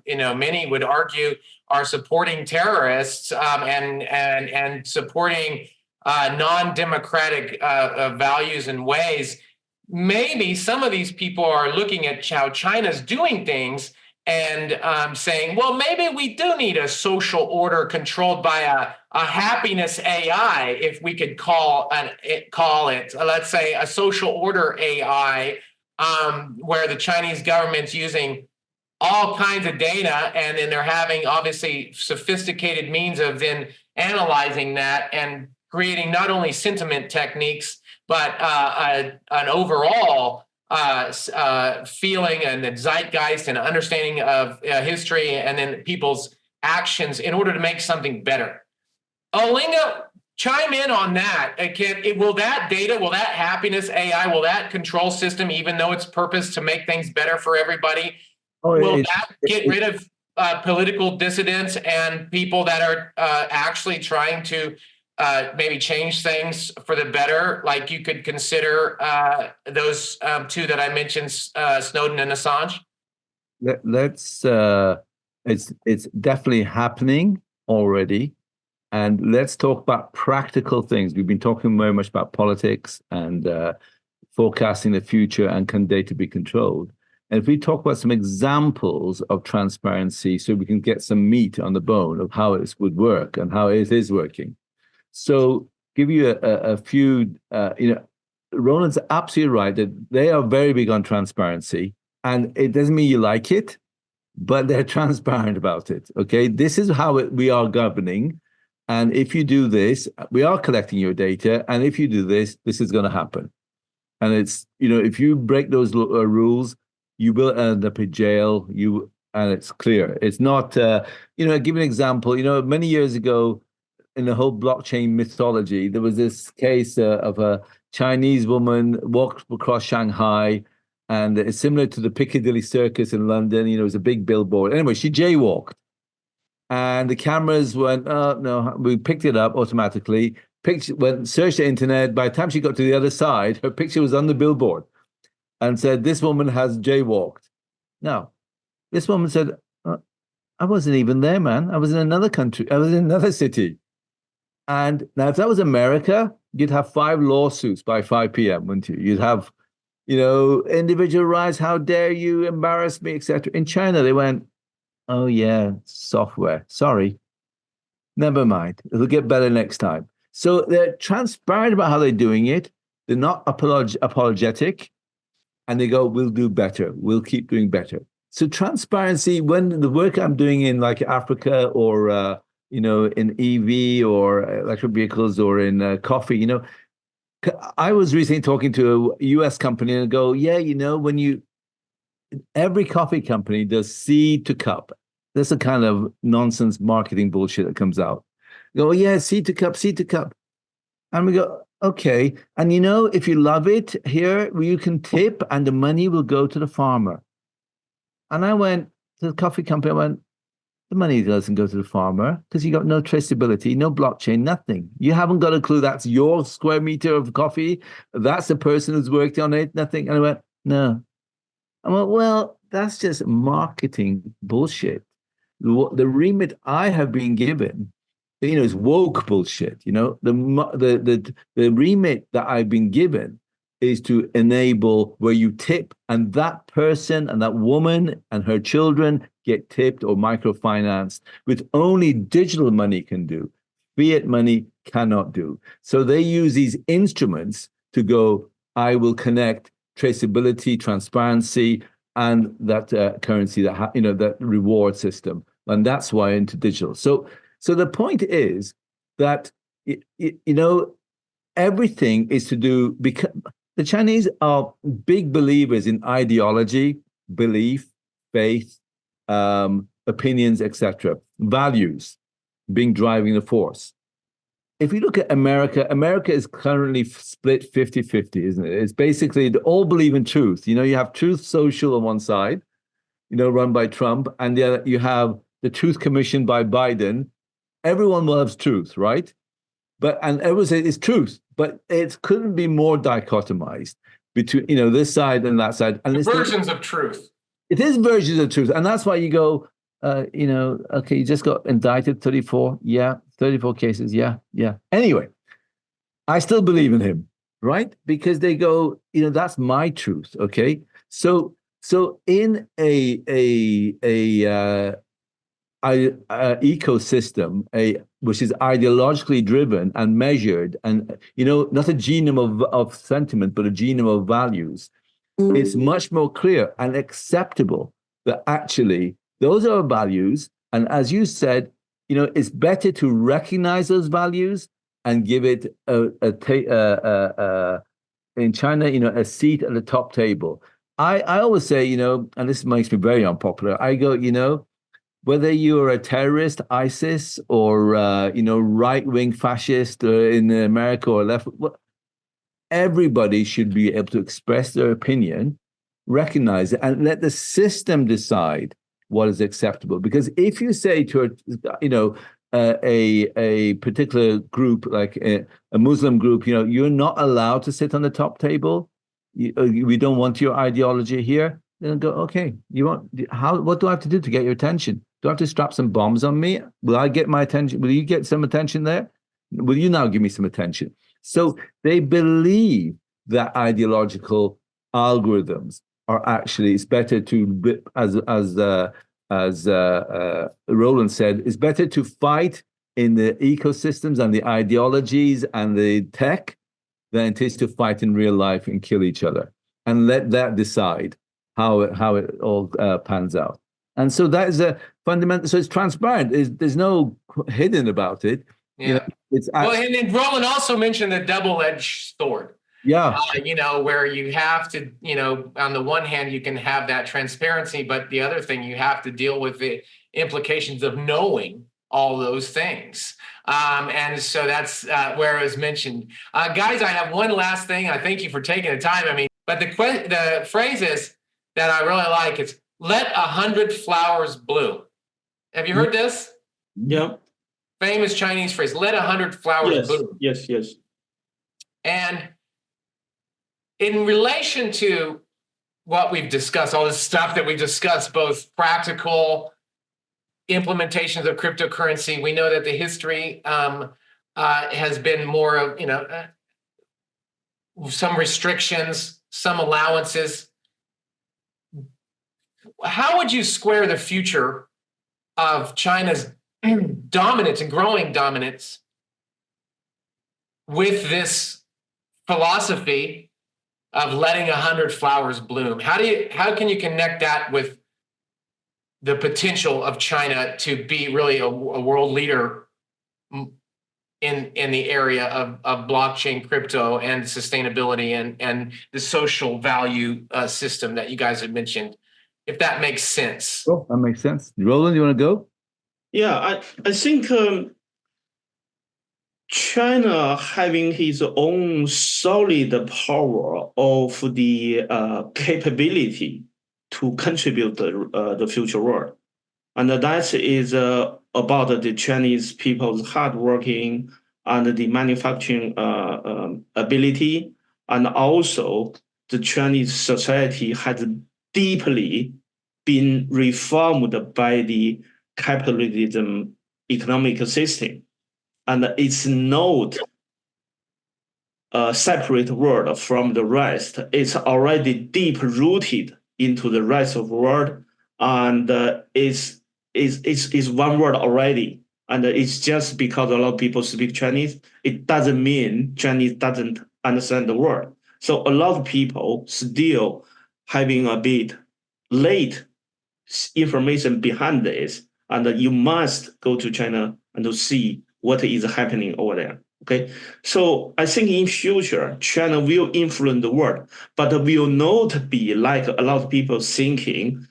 many would argue, are supporting terrorists and supporting non-democratic values and ways. Maybe some of these people are looking at how China's doing things and saying, well, maybe we do need a social order controlled by a happiness AI, if we could call it, let's say, a social order AI, where the Chinese government's using all kinds of data, and then they're having obviously sophisticated means of then analyzing that and creating not only sentiment techniques, but an overall feeling and the zeitgeist and understanding of history and then people's actions in order to make something better. Olinga, chime in on that. Will that data, will that happiness AI, will that control system, even though its purpose to make things better for everybody, will that get rid of political dissidents and people that are actually trying to maybe change things for the better? Like you could consider those two that I mentioned, Snowden and Assange. It's definitely happening already. And let's talk about practical things. We've been talking very much about politics and forecasting the future and can data be controlled. And if we talk about some examples of transparency, so we can get some meat on the bone of how it would work and how it is working. So give you a few, Roland's absolutely right that they are very big on transparency, and it doesn't mean you like it, but they're transparent about it. Okay, this is how we are governing. And if you do this, we are collecting your data. And if you do this, this is going to happen. And it's, if you break those rules, you will end up in jail. And it's clear. It's not, give an example. Many years ago, in the whole blockchain mythology. There was this case of a Chinese woman walked across Shanghai, and it's similar to the Piccadilly Circus in London. You know, it was a big billboard. Anyway, she jaywalked, and the cameras went, oh, no, we picked it up automatically. Searched the internet. By the time she got to the other side, her picture was on the billboard and said, this woman has jaywalked. Now, this woman said, I wasn't even there, man. I was in another country. I was in another city. And now, if that was America, you'd have 5 lawsuits by 5 p.m., wouldn't you? You'd have, you know, individual rights. How dare you embarrass me, etc. In China, they went, oh, yeah, software. Sorry. Never mind. It'll get better next time. So they're transparent about how they're doing it. They're not apologetic. And they go, we'll do better. We'll keep doing better. So transparency, when the work I'm doing in like Africa or, you know, in EV or electric vehicles or in coffee, you know, I was recently talking to a US company and go, yeah, you know, every coffee company does seed to cup. That's the kind of nonsense marketing bullshit that comes out. Go, oh, yeah, seed to cup, seed to cup. And we go, okay. And you know, if you love it here, you can tip and the money will go to the farmer. And I went to the coffee company, I went, the money doesn't go to the farmer because you got no traceability, no blockchain, nothing. You haven't got a clue that's your square meter of coffee. That's the person who's worked on it, nothing. And I went, no. I went, well, that's just marketing bullshit. The remit I have been given, you know, is woke bullshit. You know, the remit that I've been given is to enable where you tip and that person and that woman and her children get tipped or microfinanced, which only digital money can do. Fiat money cannot do. So they use these instruments to go, I will connect traceability, transparency, and that currency, that you know, that reward system. And that's why into digital. So the point is that, you know, everything is to do, because the Chinese are big believers in ideology, belief, faith, opinions, etc., values being driving the force. If you look at America, America is currently split 50-50, isn't it? It's basically they all believe in truth. You know, you have Truth Social on one side, you know, run by Trump, and the other, you have the Truth Commission by Biden. Everyone loves truth, right? And everyone says it's truth, but it couldn't be more dichotomized between, you know, this side and that side. And versions of truth. It is versions of truth. And that's why you go, you know, okay, you just got indicted 34. Yeah. 34 cases. Yeah. Yeah. Anyway, I still believe in him, right? Because they go, you know, that's my truth. Okay. So in a ecosystem, which is ideologically driven and measured, and you know, not a genome of sentiment, but a genome of values, it's much more clear and acceptable that actually those are values. And as you said, you know, it's better to recognize those values and give it in China, you know, a seat at the top table. I always say, you know, and this makes me very unpopular. I go, you know, whether you're a terrorist, ISIS, or you know, right-wing fascist in America or left, everybody should be able to express their opinion, recognize it, and let the system decide what is acceptable. Because if you say to you know, a particular group like a Muslim group, you know, you're not allowed to sit on the top table. We don't want your ideology here. Then go, okay, you want how? What do I have to do to get your attention? Do I have to strap some bombs on me? Will I get my attention? Will you get some attention there? Will you now give me some attention? So they believe that ideological algorithms are actually, it's better to, as Roland said, it's better to fight in the ecosystems and the ideologies and the tech than it is to fight in real life and kill each other, and let that decide how it all pans out. And so that is a fundamental. So it's transparent. There's no hidden about it. Yeah. You know, it's actually, well, and Roland also mentioned the double-edged sword. Yeah. You know, where you have to, you know, on the one hand, you can have that transparency, but the other thing, you have to deal with the implications of knowing all those things. And so that's where it was mentioned. Guys, I have one last thing. I thank you for taking the time. I mean, but the phrase is that I really like. It's let 100 flowers bloom. Have you heard this? Yeah. Famous Chinese phrase, let 100 flowers bloom. Yes. And in relation to what we've discussed, all this stuff that we discussed, both practical implementations of cryptocurrency, we know that the history has been more of, some restrictions, some allowances. How would you square the future of China's dominance and growing dominance with this philosophy of letting 100 flowers bloom? How can you connect that with the potential of China to be really a world leader in the area of blockchain, crypto, and sustainability and the social value system that you guys have mentioned, if that makes sense? Oh, that makes sense. Roland, you want to go? Yeah, I think China having his own solid power of the capability to contribute the future world. And that is about the Chinese people's hardworking and the manufacturing ability. And also the Chinese society has deeply been reformed by the capitalism economic system. And it's not a separate world from the rest. It's already deep rooted into the rest of the world, and is one word already. And it's just because a lot of people speak Chinese, it doesn't mean Chinese doesn't understand the word. So a lot of people still having a bit late information behind this, and you must go to China and to see what is happening over there. Okay, so I think in future China will influence the world, but will not be like a lot of people thinking,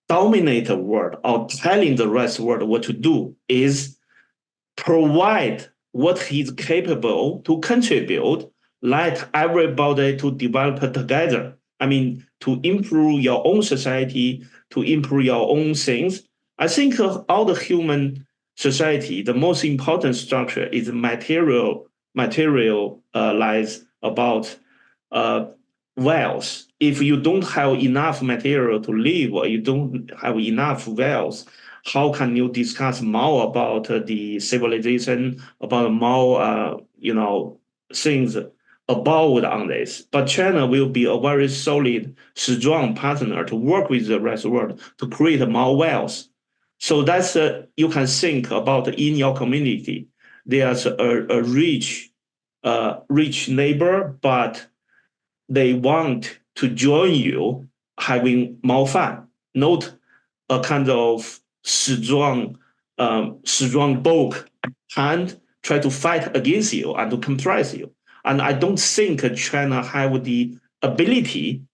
dominate the world or telling the rest of the world what to do. Is provide what he's capable to contribute, let everybody to develop together. I mean, to improve your own society, to improve your own things. I think all the human society, the most important structure is materialize about wealth. If you don't have enough material to live, or you don't have enough wealth, how can you discuss more about the civilization, about more things about on this? But China will be a very solid, strong partner to work with the rest of the world to create more wealth. So that's you can think about in your community. There's a rich neighbor, but they want to join you having more fun, not a kind of strong bulk hand try to fight against you and to compress you. And I don't think China have the ability,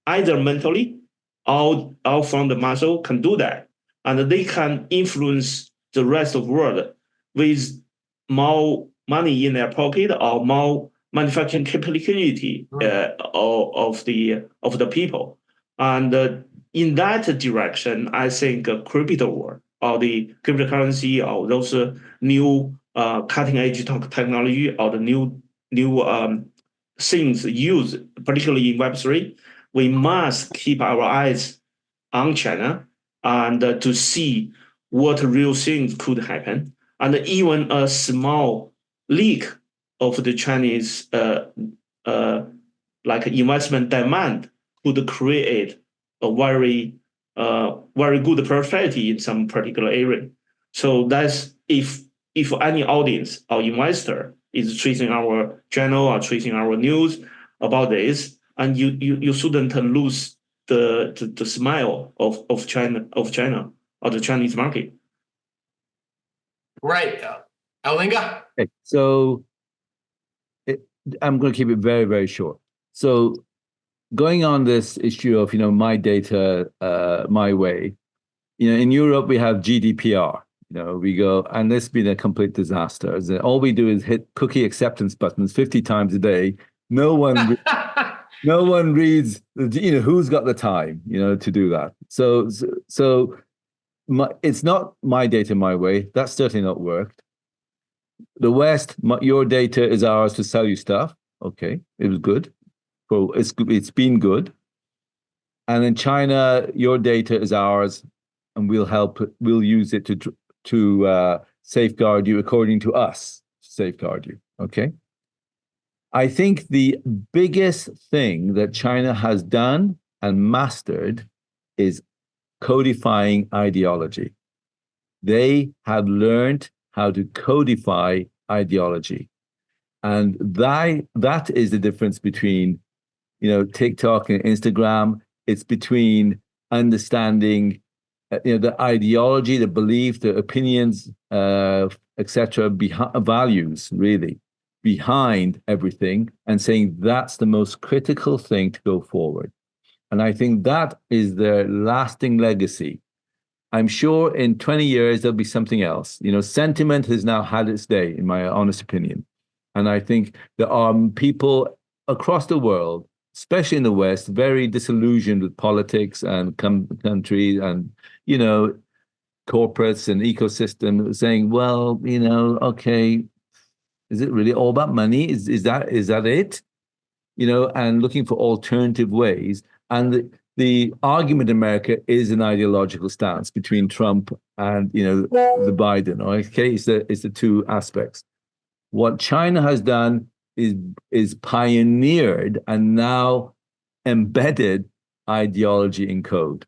either mentally or from the muscle, can do that. And they can influence the rest of the world with more money in their pocket or more manufacturing capability of the people. And in that direction, I think crypto world or the cryptocurrency or those new cutting edge technology or the new things used, particularly in Web3, we must keep our eyes on China and to see what real things could happen. And even a small leak of the Chinese like investment demand could create a very good prosperity in some particular area. So that's if any audience or investor is tracing our channel or tracing our news about this, and you shouldn't lose the smile of China or the Chinese market. Right, Olinga. Okay. So I'm going to keep it very, very short. So going on this issue of my data, my way. In Europe we have GDPR. We go, and this has been a complete disaster. All we do is hit cookie acceptance buttons 50 times a day. No one reads, who's got the time, to do that. So it's not my data, my way. That's certainly not worked. The West, your data is ours to sell you stuff. Okay, it was good. Well, it's been good. And in China, your data is ours, and we'll use it to safeguard you according to us, safeguard you. Okay. I think the biggest thing that China has done and mastered is codifying ideology. They have learned how to codify ideology. And that is the difference between, TikTok and Instagram. It's between understanding, the ideology, the belief, the opinions, etc., values really behind everything, and saying that's the most critical thing to go forward. And I think that is their lasting legacy. I'm sure in 20 years, there'll be something else. Sentiment has now had its day, in my honest opinion. And I think there are people across the world, especially in the West, very disillusioned with politics and countries and, corporates and ecosystem, saying, well, okay, is it really all about money? Is that it? And looking for alternative ways. And the argument in America is an ideological stance between Trump and, the Biden. Okay, it's the two aspects. What China has done is pioneered and now embedded ideology in code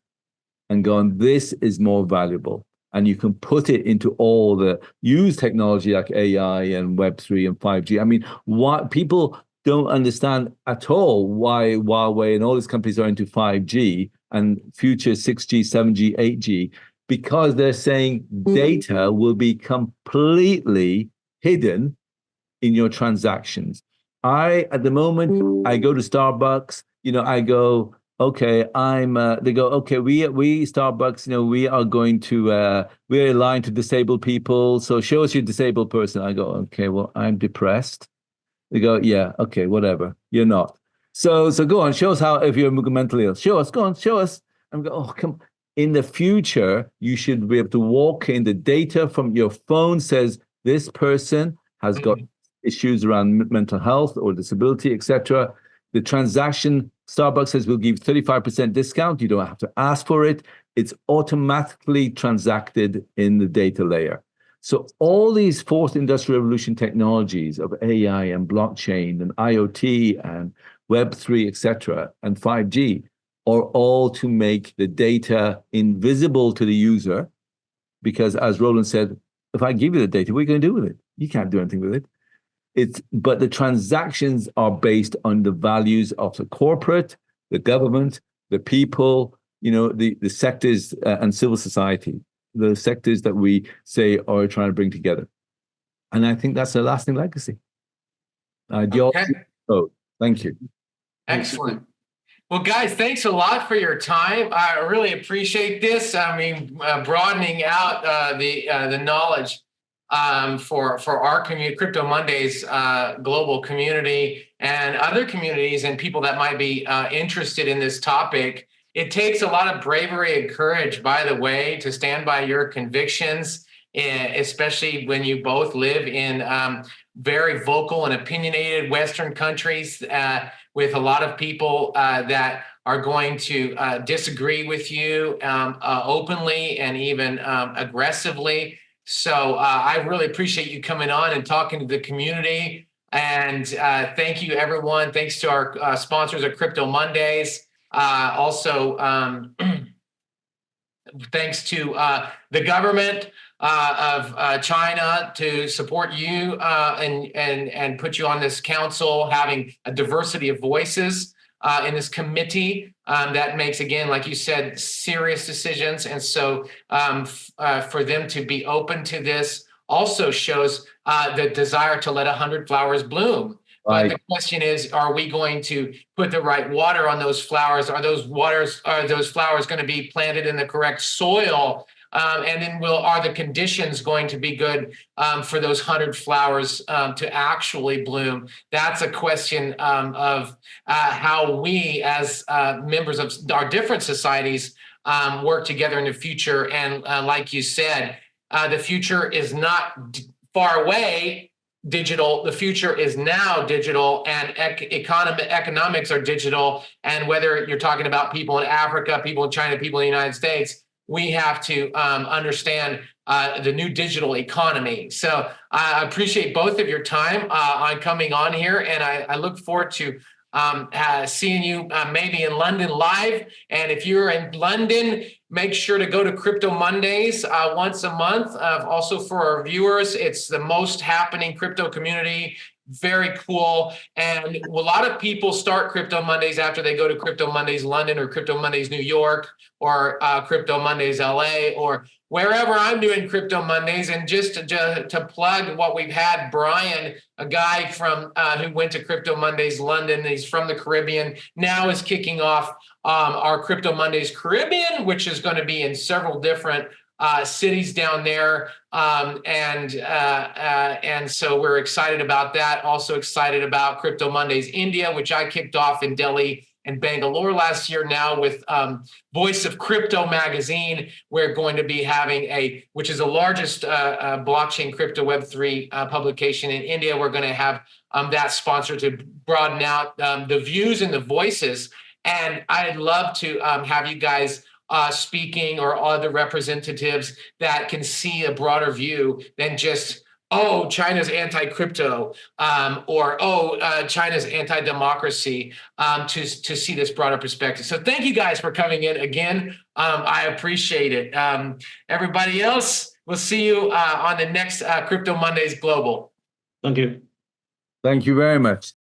and gone, this is more valuable. And you can put it into all the use technology like AI and Web3 and 5G. I mean, what people don't understand at all why Huawei and all these companies are into 5G and future 6G, 7G, 8G, because they're saying data will be completely hidden in your transactions. At the moment, I go to Starbucks, I go, okay, they go, okay, we Starbucks, we are going to, we're aligned to disabled people. So show us your disabled person. I go, okay, well, I'm depressed. They go, yeah, okay, whatever. You're not. So go on, show us if you're mentally ill. Show us, go on, show us. I'm going, oh, come. In the future, you should be able to walk in. The data from your phone says this person has got issues around mental health or disability, etc. The transaction, Starbucks says we'll give 35% discount. You don't have to ask for it. It's automatically transacted in the data layer. So all these fourth industrial revolution technologies of AI and blockchain and IoT and Web3, etc., and 5G are all to make the data invisible to the user. Because as Roland said, if I give you the data, what are you going to do with it? You can't do anything with it. But the transactions are based on the values of the corporate, the government, the people, the sectors and civil society, the sectors that we say are trying to bring together. And I think that's a lasting legacy. Okay. Oh, thank you. Excellent. Well, guys, thanks a lot for your time. I really appreciate this. I mean, broadening out the knowledge for our community, Crypto Mondays global community, and other communities and people that might be interested in this topic. It takes a lot of bravery and courage, by the way, to stand by your convictions, especially when you both live in very vocal and opinionated Western countries with a lot of people that are going to disagree with you openly and even aggressively. So I really appreciate you coming on and talking to the community. And thank you, everyone. Thanks to our sponsors at Crypto Mondays. Also, thanks to the government of China to support you and put you on this council, having a diversity of voices in this committee that makes, again, like you said, serious decisions. And so for them to be open to this also shows the desire to let 100 flowers bloom. But the question is, are we going to put the right water on those flowers? Are those flowers going to be planted in the correct soil And then are the conditions going to be good for those 100 flowers to actually bloom? That's a question of how we, as members of our different societies, work together in the future. And like you said, the future is not far away. Digital, the future is now digital, and economics are digital. And whether you're talking about people in Africa, people in China, people in the United States, we have to understand the new digital economy. So I appreciate both of your time on coming on here, and I look forward to seeing you maybe in London live. And if you're in London, make sure to go to Crypto Mondays once a month. Also for our viewers, it's the most happening crypto community. Very cool. And a lot of people start Crypto Mondays after they go to Crypto Mondays London or Crypto Mondays New York or Crypto Mondays LA or wherever I'm doing Crypto Mondays. And just to plug what we've had, Brian, a guy from who went to Crypto Mondays London, he's from the Caribbean, now is kicking off our Crypto Mondays Caribbean, which is going to be in several different cities down there. And so we're excited about that. Also excited about Crypto Mondays India, which I kicked off in Delhi and Bangalore last year. Now with Voice of Crypto magazine, we're going to be having which is the largest blockchain crypto Web3 publication in India. We're going to have that sponsored to broaden out the views and the voices. And I'd love to have you guys speaking, or other representatives that can see a broader view than just, oh, China's anti-crypto, or China's anti-democracy, to see this broader perspective. So thank you guys for coming in again. I appreciate it. Everybody else, we'll see you on the next Crypto Mondays Global. Thank you. Thank you very much.